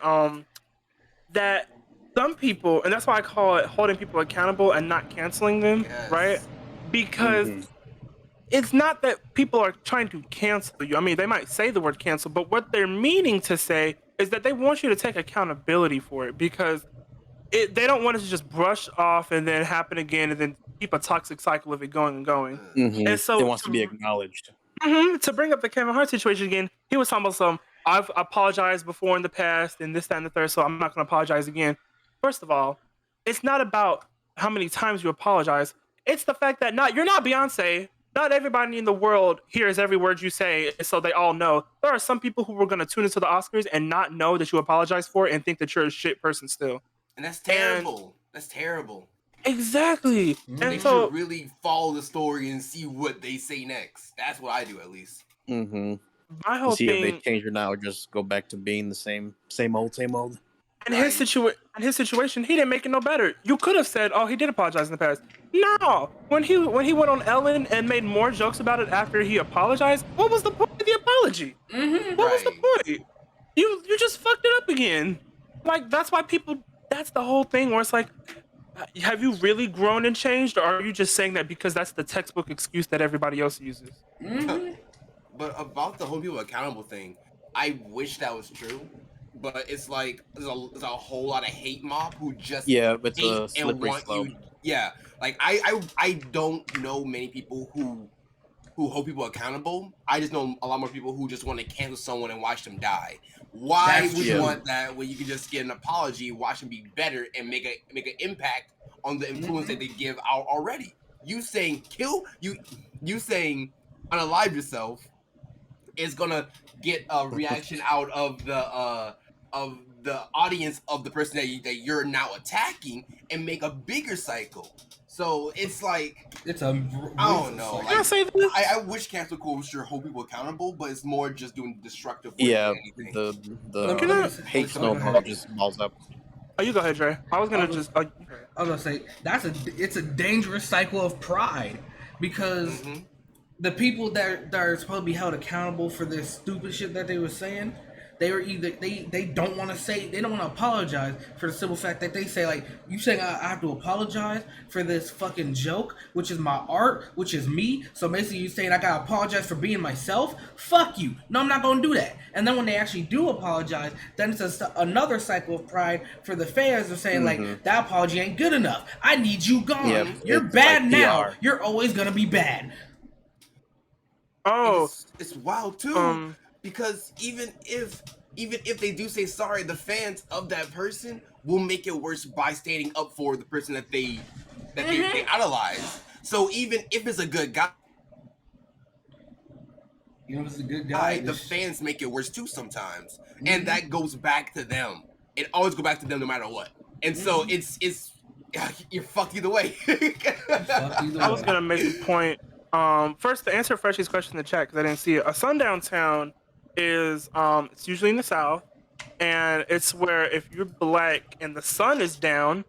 that some people, and that's why I call it holding people accountable and not canceling them, Yes. right? Because Mhm. it's not that people are trying to cancel you. I mean, they might say the word cancel, but what they're meaning to say is that they want you to take accountability for it because they don't want it to just brush off and then happen again and then keep a toxic cycle of it going and going. Mhm. And so It wants to be acknowledged. To bring up the Kevin Hart situation again, he was talking about I've apologized before in the past and this, that, and the third, so I'm not going to apologize again. First of all, it's not about how many times you apologize. It's the fact that you're not Beyonce. Not everybody in the world hears every word you say, so they all know. There are some people who are going to tune into the Oscars and not know that you apologize for it and think that you're a shit person still. And that's terrible. That's terrible. Exactly. Mhm. They And so should really follow the story and see what they say next. That's what I do, at least. Mm-hmm. my whole See if they thing change it now or just go back to being the same old. in his situation, he didn't make it no better. You could have said, "Oh, he did apologize in the past." No, when he went on Ellen and made more jokes about it after he apologized, what was the point of the apology? What was the point? You just fucked it up again. Like that's why people. That's the whole thing where it's like, have you really grown and changed, or are you just saying that because that's the textbook excuse that everybody else uses? But about the whole people accountable thing, I wish that was true. But it's like there's a whole lot of hate mob who just Yeah, but it's hate a and slippery want slope. you. Yeah, like I don't know many people who hold people accountable. I just know a lot more people who just want to cancel someone and watch them die. Why That's would you true. want that when you could just get an apology, watch them be better, and make an impact on the influence that they give out already? You saying kill you saying unalive yourself is gonna get a reaction out of the audience of the person that you're now attacking and make a bigger cycle. So it's like It's a. I don't know. Can I say this? I wish cancel culture hold people accountable, but it's more just doing destructive work Yeah, than anything. the Can I- hate Go snowball ahead. just balls up. Oh, you go ahead, Dre. I was gonna just. I was gonna say it's a dangerous cycle of pride because the people that are supposed to be held accountable for this stupid shit that they were saying, they were either they don't want to say, they don't want to apologize for the simple fact that they say, like, you saying I have to apologize for this fucking joke, which is my art, which is me. So basically you saying I gotta apologize for being myself. Fuck you. No, I'm not gonna do that. And then when they actually do apologize, then it's another cycle of pride for the fans of saying like, that apology ain't good enough. I need you gone. Yep, You're it's bad like now. PR. You're always gonna be bad. Oh, It's wild too, because even if they do say sorry, the fans of that person will make it worse by standing up for the person that they idolize. So even if it's a good guy, You know, it's a good guy. the fans make it worse too sometimes, and that goes back to them. It always go back to them no matter what. And so it's you're fucked either way. I was gonna make a point. First to answer Freshy's question in the chat because I didn't see it. A sundown town is it's usually in the South, and it's where if you're black and the sun is down,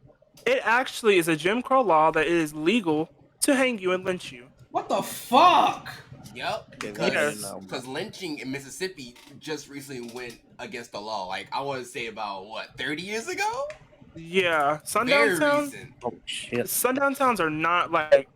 it actually is a Jim Crow law that it is legal to hang you and lynch you. What the fuck? Yep, Yes. because lynching in Mississippi just recently went against the law. Like I want to say about 30 years ago. Yeah, sundown Very towns. recent. Oh shit! Sundown towns are not like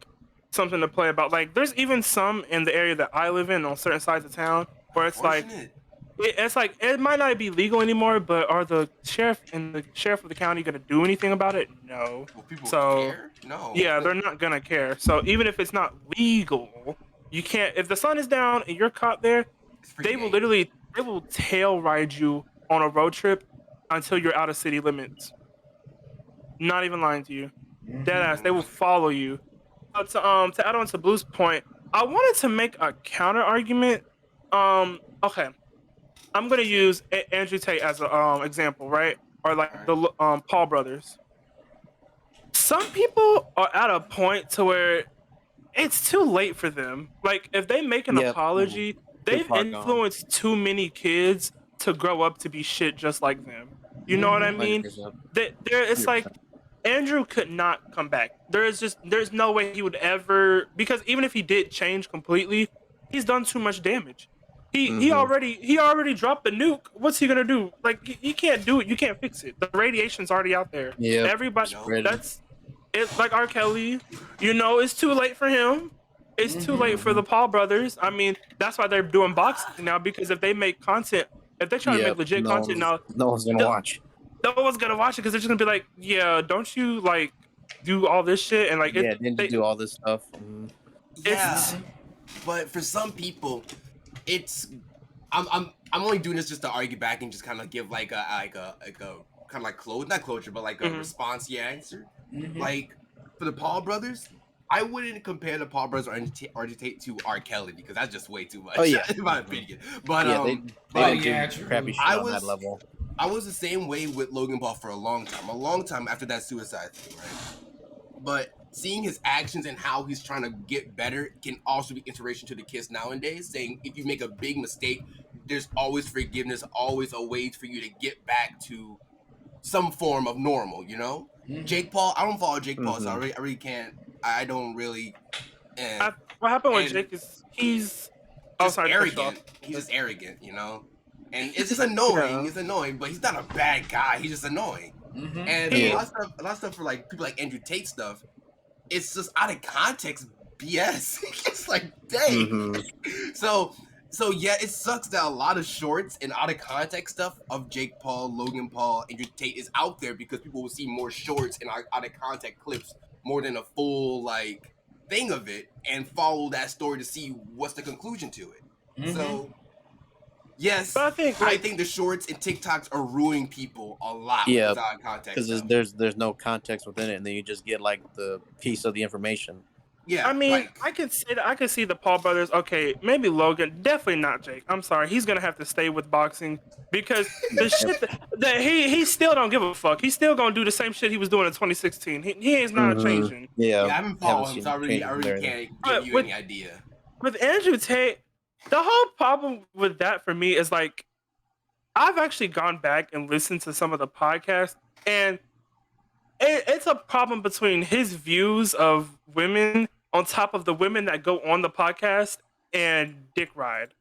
something to play about. Like there's even some in the area that I live in on certain sides of town where it's like Unfortunate. it's like it might not be legal anymore, but are the sheriff and the sheriff of the county gonna do anything about it? No. Will people So care? No. yeah, they're not gonna care. So even if it's not legal, you can't. If the sun is down and you're caught there, It's free they will game. literally they will tail ride you on a road trip until you're out of city limits. Not even lying to you. Dead ass. They will follow you. But to add on to Blue's point, I wanted to make a counter argument. Okay, I'm gonna use Andrew Tate as a example, right? Or like the Paul brothers. Some people are at a point to where it's too late for them. Like if they make an Yep. apology, they've far gone. influenced too many kids to grow up to be shit just like them. You know what I mean? 100%. It's like Andrew could not come back. There's no way he would ever, because even if he did change completely, he's done too much damage. He already dropped the nuke. What's he gonna do? Like he can't do it. You can't fix it. The radiation's already out there. Yep. Everybody, Nope. that's it's like R. Kelly. You know, it's too late for him. It's too late for the Paul brothers. I mean, that's why they're doing boxing now, because if they make content, if they try to make legit content now, no one's gonna watch. no one's gonna watch it because they're just gonna be like, yeah, don't you like do all this shit and like Didn't you do all this stuff? Yeah, but for some people, it's I'm only doing this just to argue back and just kind of give like a kind of like not closure, but like a response answer. Like for the Paul brothers, I wouldn't compare the Paul brothers or Tate to R. Kelly because that's just way too much. Oh, yeah. in my opinion. But They yeah, do true. crappy shit I on was- that level. I was the same way with Logan Paul for a long time after that suicide thing, right? But seeing his actions and how he's trying to get better can also be inspiration to the kids nowadays, saying if you make a big mistake, there's always forgiveness, always a way for you to get back to some form of normal, you know? Jake Paul, I don't follow Jake Paul, so I really can't, I don't really... what happened with and Jake is he's just sorry, arrogant. He's just arrogant, you know? And it's just annoying. It's annoying, but he's not a bad guy. He's just annoying. And a lot of stuff for like people like Andrew Tate stuff, it's just out of context BS. It's like, dang. So yeah, it sucks that a lot of shorts and out of context stuff of Jake Paul, Logan Paul, Andrew Tate is out there because people will see more shorts and out of context clips more than a full like thing of it and follow that story to see what's the conclusion to it. So yes, But I think the shorts and TikToks are ruining people a lot. Yeah, without context. Because there's no context within it, and then you just get like the piece of the information. Yeah, I mean, like, I can see that. I can see the Paul brothers. Okay, maybe Logan. Definitely not Jake. I'm sorry. He's gonna have to stay with boxing because the shit that he still don't give a fuck. He's still gonna do the same shit he was doing in 2016. He is not changing. Yeah, I haven't followed him, seen so I really changes can't But give you with- any idea. With Andrew Tate, the whole problem with that for me is like, I've actually gone back and listened to some of the podcasts, and it's a problem between his views of women on top of the women that go on the podcast and Dick Ride.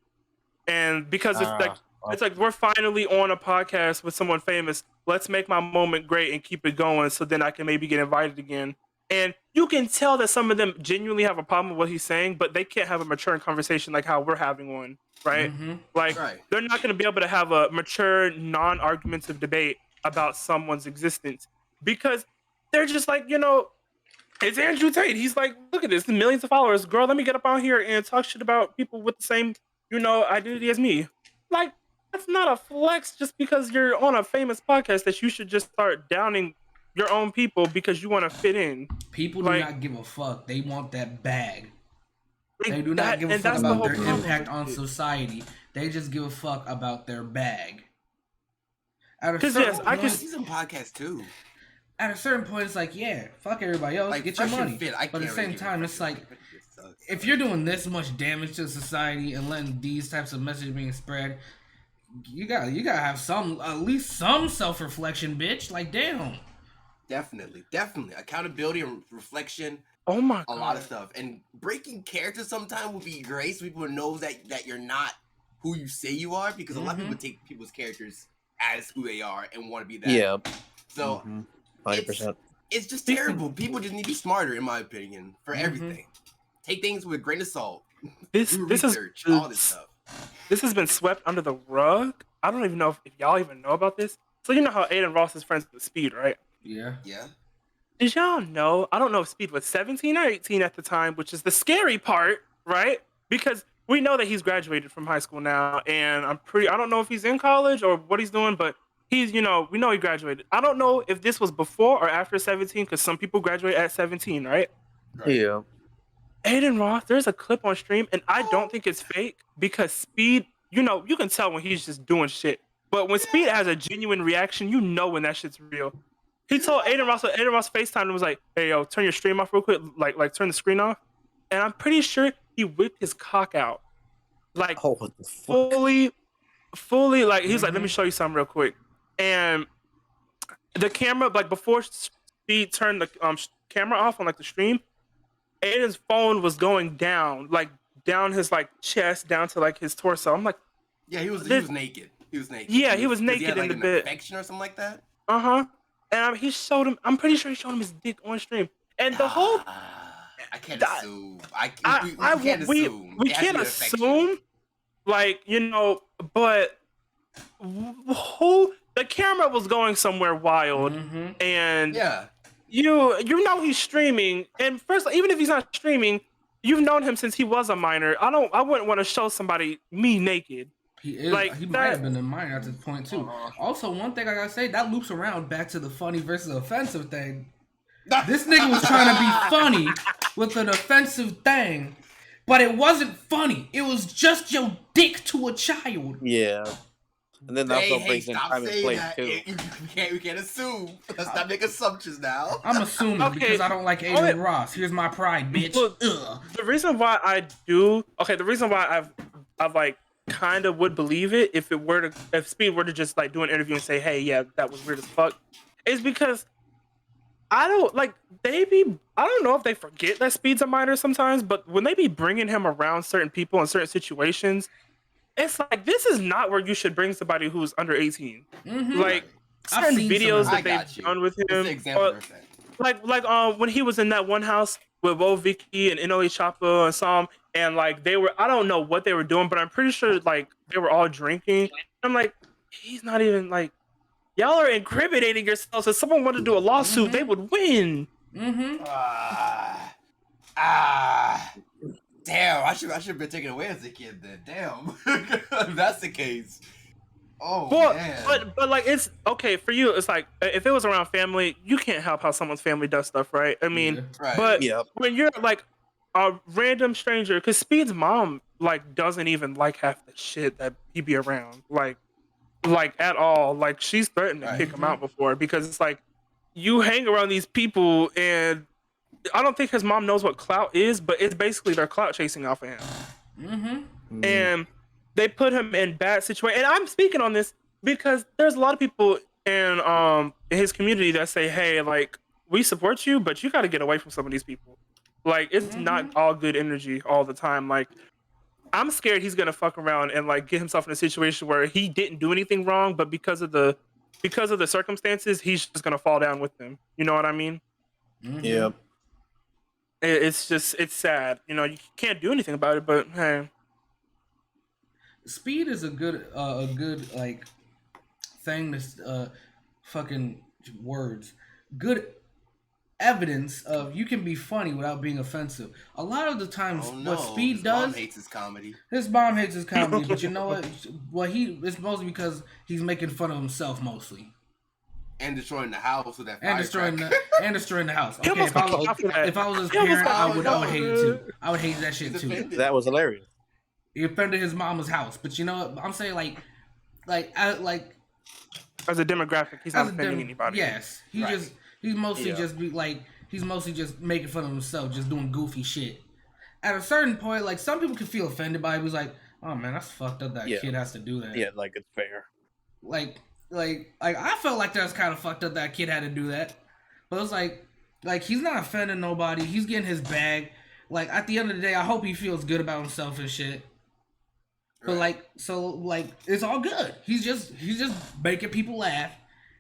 And because it's like we're finally on a podcast with someone famous. Let's make my moment great and keep it going so then I can maybe get invited again. And you can tell that some of them genuinely have a problem with what he's saying, but they can't have a mature conversation like how we're having one, right? Like they're not going to be able to have a mature, non-argumentative debate about someone's existence because they're just like, you know, it's Andrew Tate. He's like, look at this, millions of followers. Girl, let me get up on here and talk shit about people with the same, you know, identity as me. Like, that's not a flex just because you're on a famous podcast that you should just start downing your own people because you want to fit in. People do not give a fuck. They want that bag. They do not give a fuck about their impact on society. They just give a fuck about their bag. Because yes, I can see some podcasts too. At a certain point, it's like, yeah, fuck everybody else, like, get your money. But at the same time, it's like, if you're doing this much damage to society and letting these types of messages being spread, you gotta have some, at least some self-reflection, bitch. Like, damn. Definitely accountability and reflection. Oh my God. A lot of stuff, and breaking character sometimes will be great, so people know that you're not who you say you are, because a lot of people take people's characters as who they are and want to be that. Yeah. So 100%. It's just terrible. People just need to be smarter, in my opinion, for everything. Take things with a grain of salt. This research, all this stuff. this has been swept under the rug. I don't even know if y'all even know about this. So you know how Aiden Ross is friends with Speed, right? Yeah. Yeah. Did y'all know? I don't know if Speed was 17 or 18 at the time, which is the scary part, right? Because we know that he's graduated from high school now, and I don't know if he's in college or what he's doing, but we know he graduated. I don't know if this was before or after 17, because some people graduate at 17, right? Right. Yeah. Aiden Ross, there's a clip on stream, and I don't think it's fake because Speed, you can tell when he's just doing shit. But when Speed has a genuine reaction, you know when that shit's real. He told Aiden Ross FaceTime and was like, "Hey yo, turn your stream off real quick, like turn the screen off." And I'm pretty sure he whipped his cock out, like Oh, what the fuck? fully. Like he's like, "Let me show you something real quick." And the camera, like before Speed turned the camera off on like the stream, Aiden's phone was going down, like down his like chest, down to like his torso. I'm like, Yeah, he was naked. He was naked. Yeah, he was naked he had, in like, the an bit. infection or something like that. And he showed him. I'm pretty sure he showed him his dick on stream. And the whole I can't assume. We can't assume. We can't assume. Like but the camera was going somewhere wild, and yeah. You know he's streaming, and first, even if he's not streaming, you've known him since he was a minor. I wouldn't want to show somebody me naked. He is. Like, he might have been a minor at this point too. Also, one thing I gotta say, that loops around back to the funny versus offensive thing. This nigga was trying to be funny with an offensive thing, but it wasn't funny. It was just your dick to a child. Yeah. And then that also brings in time and place too. We can't assume. Let's not make assumptions now. I'm assuming because I don't like Aiden Ross. Here's my pride, bitch. Look, the reason why I've like kind of would believe it if Speed were to just like do an interview and say, "Hey, yeah, that was weird as fuck," is because I don't know if they forget that Speed's a minor sometimes, but when they be bringing him around certain people in certain situations, it's like, this is not where you should bring somebody who's under 18. Like certain videos that they've done with him, like when he was in that one house with Wo Vicky and NOE Choppa and Sam, and like I don't know what they were doing, but I'm pretty sure like they were all drinking. I'm like, he's not even like, y'all are incriminating yourselves. If someone wanted to do a lawsuit, they would win. Damn, I should have been taken away as a kid then. Damn. If that's the case. Oh, man. But like, it's okay for you. It's like, if it was around family, you can't help how someone's family does stuff, right? I mean, Right. But when you're like a random stranger, because Speed's mom like doesn't even like half the shit that he be around, like at all. Like, she's threatened to kick him out before, because it's like, you hang around these people, and I don't think his mom knows what clout is, but it's basically they're clout chasing off of him. And they put him in bad situations. And I'm speaking on this because there's a lot of people in his community that say, "Hey, like, we support you, but you got to get away from some of these people. Like, it's not all good energy all the time." Like, I'm scared he's gonna fuck around and like get himself in a situation where he didn't do anything wrong, but because of the circumstances, he's just gonna fall down with them. You know what I mean? Yeah. It's sad. You can't do anything about it, but hey. Speed is a good like thing to fucking words. Good evidence of you can be funny without being offensive. A lot of the times, what Speed does, mom hates his comedy. His mom hates his comedy, but you know what? It's mostly because he's making fun of himself mostly. And destroying the house with that and destroying the house. Okay, if I was his He parent, I would hate it too. I would hate that shit too. That was hilarious. He offended his mama's house, but you know what I'm saying? Like as a demographic, he's not offending anybody. Yes, he's mostly just making fun of himself, just doing goofy shit. At a certain point, like, some people can feel offended by it. It was like, oh man, that's fucked up. That kid has to do that. Yeah, like, it's fair. Like I felt like that was kind of fucked up that kid had to do that. But it was like he's not offending nobody. He's getting his bag. Like, at the end of the day, I hope he feels good about himself and shit. But it's all good. He's just making people laugh,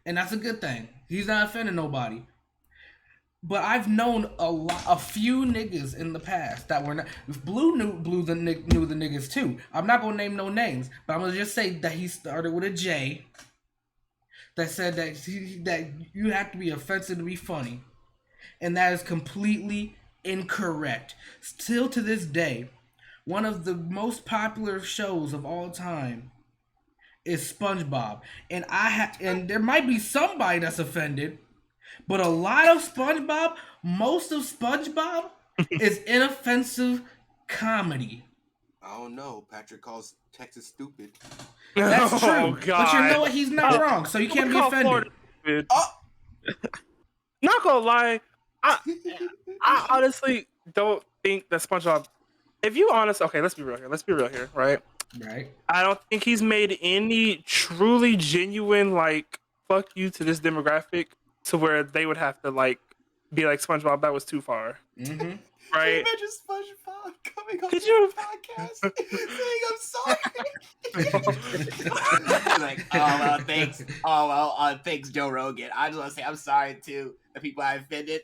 and that's a good thing. He's not offending nobody. But I've known a few niggas in the past that were not. Blue knew the niggas too. I'm not gonna name no names, but I'm gonna just say that he started with a J. That said that you have to be offensive to be funny, and that is completely incorrect. Still to this day, one of the most popular shows of all time is SpongeBob, and there might be somebody that's offended. But a lot of SpongeBob, most of SpongeBob is inoffensive comedy. I don't know. Patrick calls Texas stupid. That's true. Oh, God. But you know what? He's not wrong, so you can't be Call offended. Florida stupid. Oh, Not gonna lie, I honestly don't think that SpongeBob. If you honest, okay, let's be real here. Let's be real here, right? Right. I don't think he's made any truly genuine like fuck you to this demographic to where they would have to like be like SpongeBob. That was too far, Mm-hmm. Can you right? imagine SpongeBob coming on Could the you- podcast saying I'm sorry? Like, oh well, thanks. Oh well, thanks, Joe Rogan. I just want to say I'm sorry to the people I offended.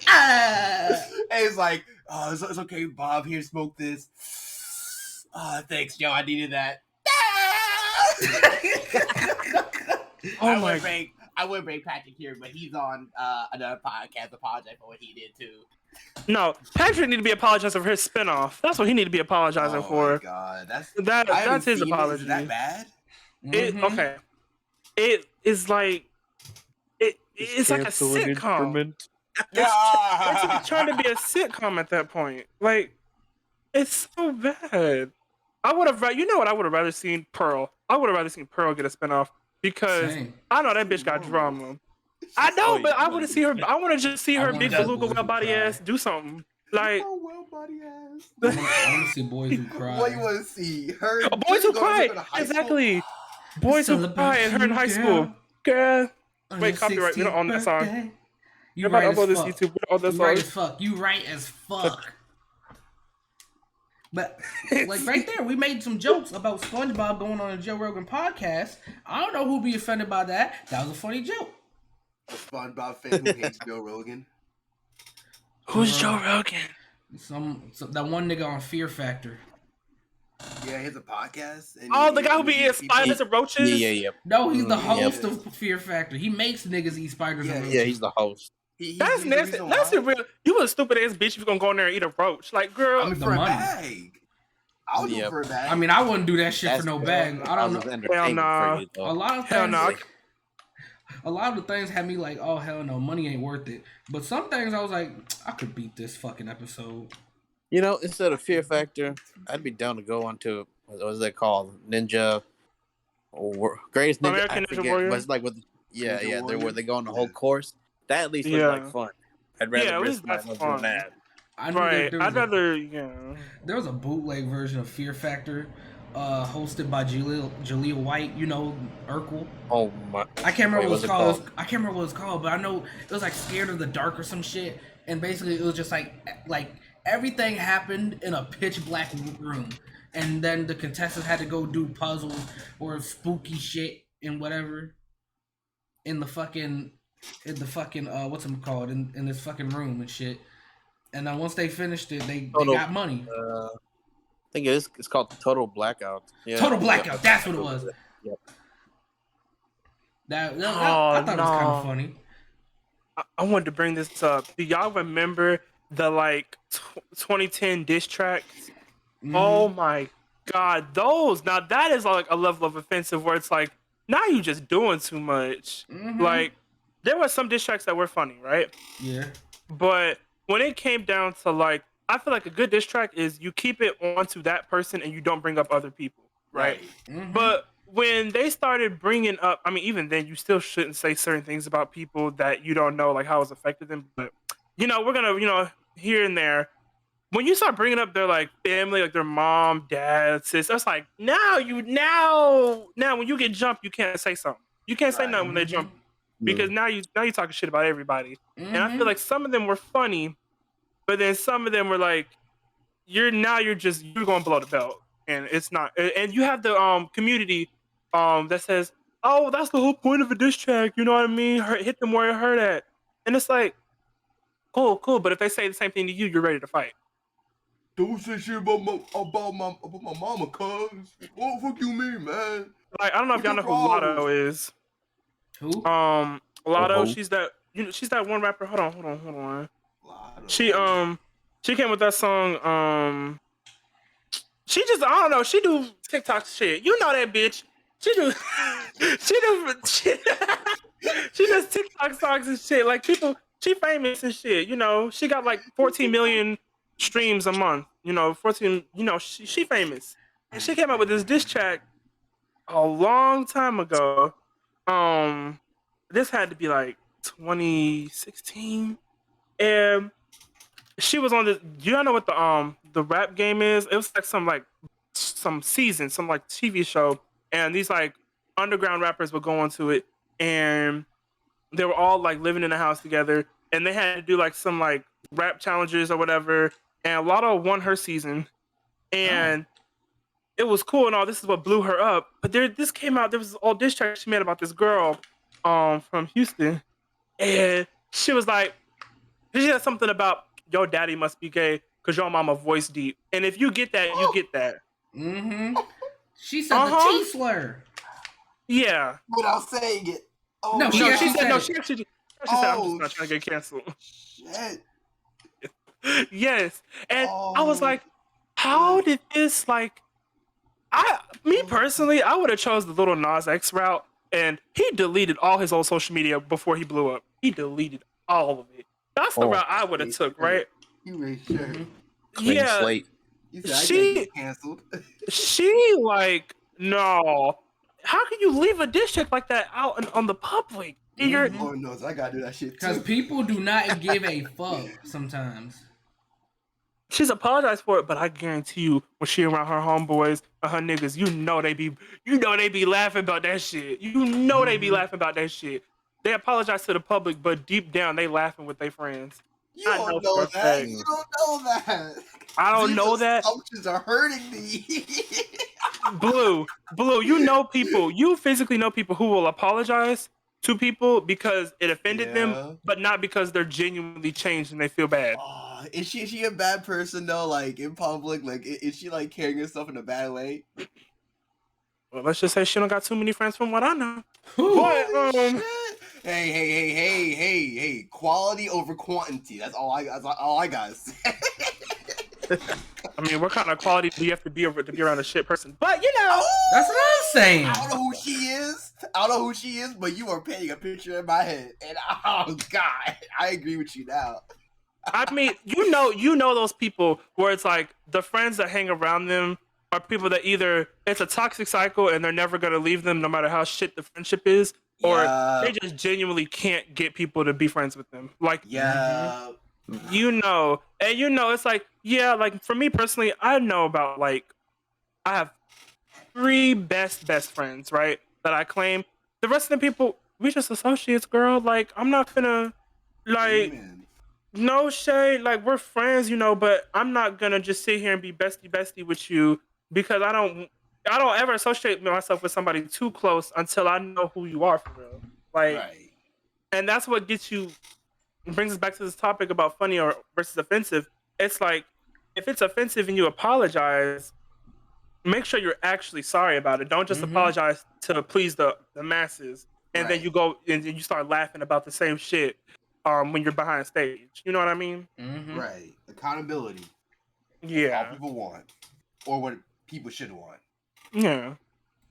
And it's like, oh, it's okay, Bob. Here, smoke this. Oh, thanks, Joe. I needed that. Oh my God. I would bring Patrick here, but he's on another podcast. Apologize for what he did too. No, Patrick need to be apologizing for his spinoff. That's what he need to be apologizing Oh my for. god, That I haven't that's his seen it. apology. Is it that bad? It okay. It is like it's like a sitcom. It's trying to be a sitcom at that point. Like it's so bad. I would have, you know what? I would have rather seen Pearl. I would have rather seen Pearl get a spinoff because Same. I know that bitch got drama. I know, Oh, but yeah. I want to see her. I want to just see I her wanna big see beluga Boys well Who body Cry. ass do something. Like Oh well, body ass. I want to see boys who cry. What you want to see? Her. Boys Who Cry. Exactly. Boys Who Cry and her in high school. Girl. Wait, copyright. We don't own that song. You Everybody right upload this as fuck. YouTube. We don't own that You right song. as fuck. You right as fuck. But like right there, we made some jokes about SpongeBob going on a Joe Rogan podcast. I don't know who'd be offended by that. That was a funny joke. A SpongeBob fan who hates Joe Rogan. Who's Joe Rogan? Some that one nigga on Fear Factor. Yeah, he has a podcast. And Oh, the guy who be eating people- spiders and roaches? Yeah. No, he's the Yeah. host of Fear Factor. He makes niggas eat spiders and roaches. Yeah, he's the host. That's he's the nasty. reason That's why. a real. You a stupid ass bitch if you gonna go in there and eat a roach. Like, girl. I mean, The for a money. bag. I'll do it Yep. for a bag. I mean, I wouldn't do that shit That's for no good. bag. I don't know. Hell nah. A lot of Hell things. no. A lot of the things had me like, oh hell no, money ain't worth it. But some things I was like, I could beat this fucking episode. You know, instead of Fear Factor, I'd be down to go on to what is that called? Ninja or Greatest Ninja. American I Ninja forget, Warrior? but it's like with Ninja they're where Warrior? they go on the whole Yeah. course. That at least looks Yeah. like fun. I'd rather Yeah, at risk least my that's life fun. than that. I knew Right. there was I'd rather, yeah. there was a bootleg version of Fear Factor, hosted by Jaleel White. You know, Urkel. Oh my! I can't remember Wait, what it's what's it called. I can't remember what it's called, but I know it was like Scared of the Dark or some shit. And basically, it was just like everything happened in a pitch black room, and then the contestants had to go do puzzles or spooky shit and whatever in the fucking what's it called in this fucking room and shit. And then once they finished it, they got money. I think it's called Total Blackout. Yeah. Total Blackout. That's what it was. Yep. That I thought it was kind no. of funny. I wanted to bring this up. Do y'all remember the 2010 diss tracks? Mhm. Oh my god, those now that is like a level of offensive where it's like now you just doing too much. Mhm. Like there were some diss tracks that were funny, right? Yeah. But when it came down to I feel like a good diss track is you keep it onto that person and you don't bring up other people, right? Mhm. But when they started bringing up, I mean, even then, you still shouldn't say certain things about people that you don't know, like how it's affected them. But we're gonna, here and there. When you start bringing up their family, like their mom, dad, sis, that's like now when you get jumped, you can't say something. You can't say Right. nothing when they jump because now you talking shit about everybody. And I feel like some of them were funny, but then some of them were like, you're going below the belt, and it's not. And you have the community that says, oh, that's the whole point of a diss track. You know what I mean? Hit them where it hurt at. And it's like, cool. But if they say the same thing to you, you're ready to fight. Don't say shit about my mama, cuz. What the fuck you mean, man? Like, I don't know if What's y'all your know who problem? Lotto is. Who? Lotto, Oh. she's that she's that one rapper. Hold on. Lotto. She came with that song. She just, I don't know, she do TikTok shit. You know that bitch. She do she does TikTok songs and shit. Like people, she famous and shit. You know, she got like 14 million streams a month. You know, 14. You know, she famous. And she came up with this diss track a long time ago. This had to be like 2016, and she was on this. Do y'all know what the rap game is? It was like some season, some like TV show, and these like underground rappers would go into it, and they were all like living in a house together, and they had to do like some like rap challenges or whatever. And Lotto won her season, and it was cool and all. This is what blew her up. But this came out. There was all diss track she made about this girl, from Houston, and she was like, she said something about your daddy must be gay because your mama voice deep, and if you get that, you get that. Mm-hmm. She said the T slur. Yeah. Without saying it. Oh, No, No, she she actually said said no. it. She actually said I'm just not trying to get canceled. Shit. Yes, and I was Oh, like, how did this like? Me personally, I would have chose the little Nas X route, and he deleted all his old social media before he blew up. He deleted all of it. That's the Oh. route I would have took, right? You made sure. Mhm. Clean Yeah, slate. You said I can't she get canceled. she like no. How can you leave a diss track like that out on the public? And you're Mhm. Lord knows I gotta do that shit Because too. people do not give a fuck sometimes. she's apologized for it, but I guarantee you, when she around her homeboys or her niggas, you know they be laughing about that shit. You know they be laughing about that shit. They apologize to the public, but deep down they laughing with their friends. You I don't know for know a that. fact. You don't know that. I don't These know that. assumptions are hurting me. Blue, you know people. You physically know people who will apologize to people because it offended them, Yeah. but not because they're genuinely changed and they feel bad. Is she a bad person though? Like in public, like is she like carrying herself in a bad way? Well, let's just say she don't got too many friends from what I know. Whew. But Holy shit. Hey! Quality over quantity. That's all I got. I mean, what kind of quality do you have to be around a shit person? But you know, That's what I'm saying. I don't know who she is. But you are painting a picture in my head, and oh god, I agree with you now. I mean, you know those people where it's like the friends that hang around them are people that either it's a toxic cycle and they're never gonna leave them no matter how shit the friendship is, or Yeah. they just genuinely can't get people to be friends with them. Like, Yeah. you know, and you know, it's like, yeah, like for me personally, I know about like I have 3 best friends, right? That I claim. The rest of the people, we just associates, girl. Like, I'm not gonna like Amen. no shade, like we're friends, you know, but I'm not gonna just sit here and be bestie with you because I don't ever associate myself with somebody too close until I know who you are for real. Like, Right. and that's what brings us back to this topic about funny or versus offensive. It's like if it's offensive and you apologize, make sure you're actually sorry about it. Don't just apologize to please the masses, and then Right. you go and you start laughing about the same shit when you're behind stage. You know what I mean? Mm-hmm. Right. Accountability. All Yeah. people want, or what people should want. Yeah.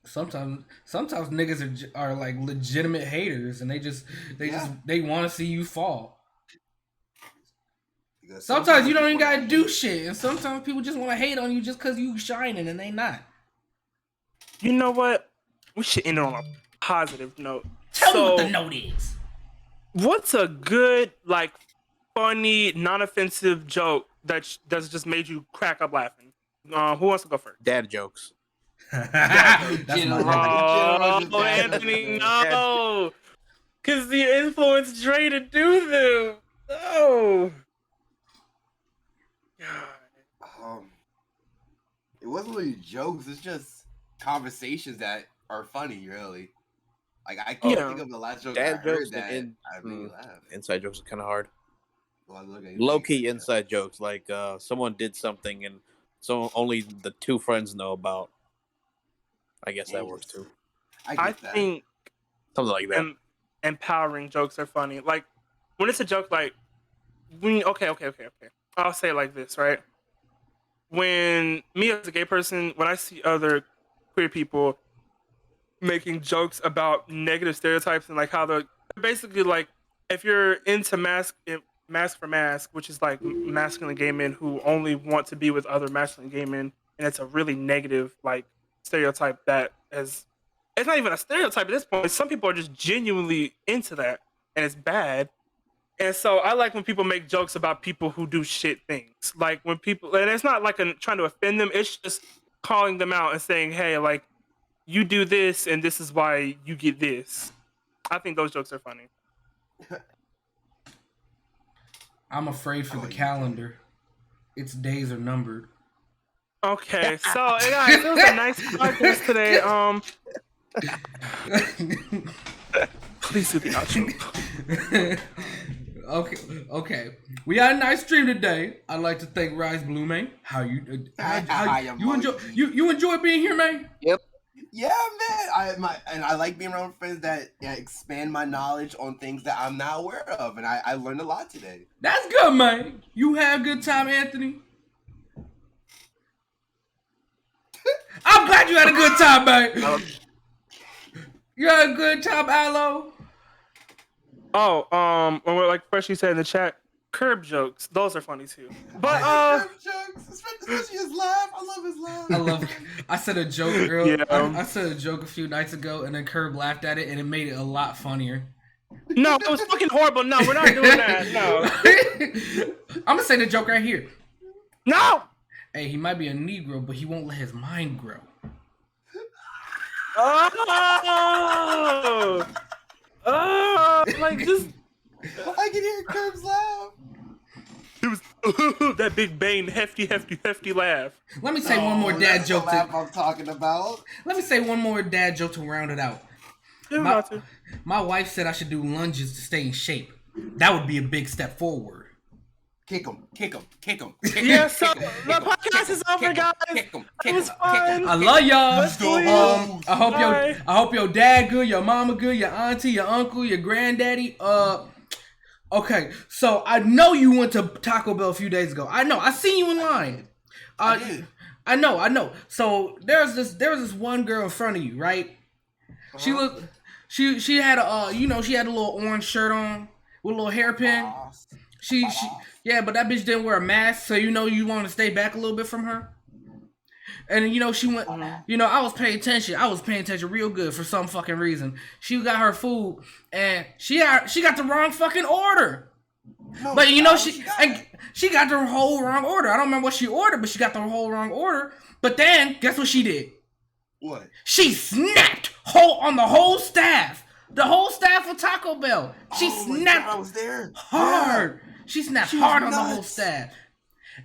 Sometimes niggas are like legitimate haters, and they want to see you fall. Because Sometimes you don't even people gotta wanna do hate. shit, and sometimes people just want to hate on you just because you shining and they not. You know what? We should end it on a positive note. Tell me what the So, note is. what's a good, like, funny, non-offensive joke that's just made you crack up laughing? Who wants to go first? Dad jokes. That's my General. nigga. Just Oh, dad jokes, Anthony, man. no, because you influenced Dre to do them. No. God. It wasn't really jokes. It's just conversations that are funny, really. Like I can't Yeah. think of the last joke Dad I heard jokes that and I made me laugh. inside jokes are kind of hard. Well, look at Low key inside jokes, like someone did something and so only the two friends know about. I guess that works too. I I get that. think Something like that. empowering jokes are funny. Like when it's a joke, like when okay. I'll say it like this, right? When me as a gay person, when I see other queer people making jokes about negative stereotypes and like how they're basically like, if you're into mask for mask, which is like masculine gay men who only want to be with other masculine gay men, and it's a really negative like stereotype that is, it's not even a stereotype at this point. Some people are just genuinely into that, and it's bad. And so I like when people make jokes about people who do shit things. Like when people, and it's not like trying to offend them. It's just calling them out and saying, "Hey, like you do this, and this is why you get this." I think those jokes are funny. I'm afraid for the calendar. Its days are numbered. Okay, so guys, it was a nice podcast today. Please do the outro. Okay. We had a nice stream today. I'd like to thank Rise Blue, man. How you you enjoy being here, man? Yep. Yeah, man. I like being around friends that expand my knowledge on things that I'm not aware of, and I learned a lot today. That's good, man. You had a good time, Anthony. I'm glad you had a good time, man. You had a good time, Aloe. Oh, like Freshie said in the chat, curb jokes. Those are funny too. But curb jokes, especially his laugh. I love his laugh. I said a joke earlier. Yeah. I said a joke a few nights ago, and then Curb laughed at it, and it made it a lot funnier. No, it was fucking horrible. No, we're not doing that. No. I'm gonna say the joke right here. No. Hey, he might be a Negro, but he won't let his mind grow. Like just. I can hear Curb's laugh. It was that big Bane hefty laugh. Let me say one more dad joke. I'm talking about. Let me say one more dad joke to round it out. My wife said I should do lunges to stay in shape. That would be a big step forward. Kick him. Yeah, so the podcast is over, guys. It was fun. I love y'all. Bye. I hope your dad good, your mama good, your auntie, your uncle, your granddaddy. Okay, so I know you went to Taco Bell a few days ago. I know. I seen you in line. I did. I know. So there was this one girl in front of you, right? She looked. She had she had a little orange shirt on with a little hairpin. Yeah, but that bitch didn't wear a mask, so you want to stay back a little bit from her. And she went. I was paying attention. I was paying attention real good for some fucking reason. She got her food, and she got the wrong fucking order. No, But she got the whole wrong order. I don't remember what she ordered, but she got the whole wrong order. But then guess what she did? What? She snapped on the whole staff. The whole staff of Taco Bell. She snapped. God, I was there. Hard. Yeah. She snapped She hard was on the whole nuts. staff.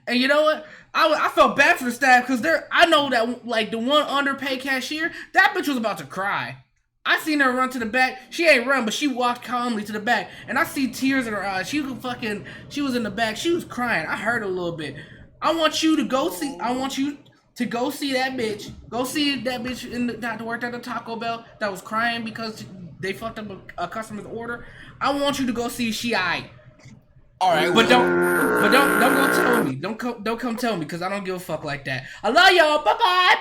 And you know what? I felt bad for the staff because I know that like the one underpaid cashier, that bitch was about to cry. I seen her run to the back. She ain't run, but she walked calmly to the back, and I see tears in her eyes. She was in the back. She was crying. I heard a little bit. I want you to go see that bitch. Go see that bitch that worked at the Taco Bell that was crying because they fucked up a customer's order. I want you to go see she aight. All right, But don't go tell me. Don't come tell me because I don't give a fuck like that. I love y'all. Bye.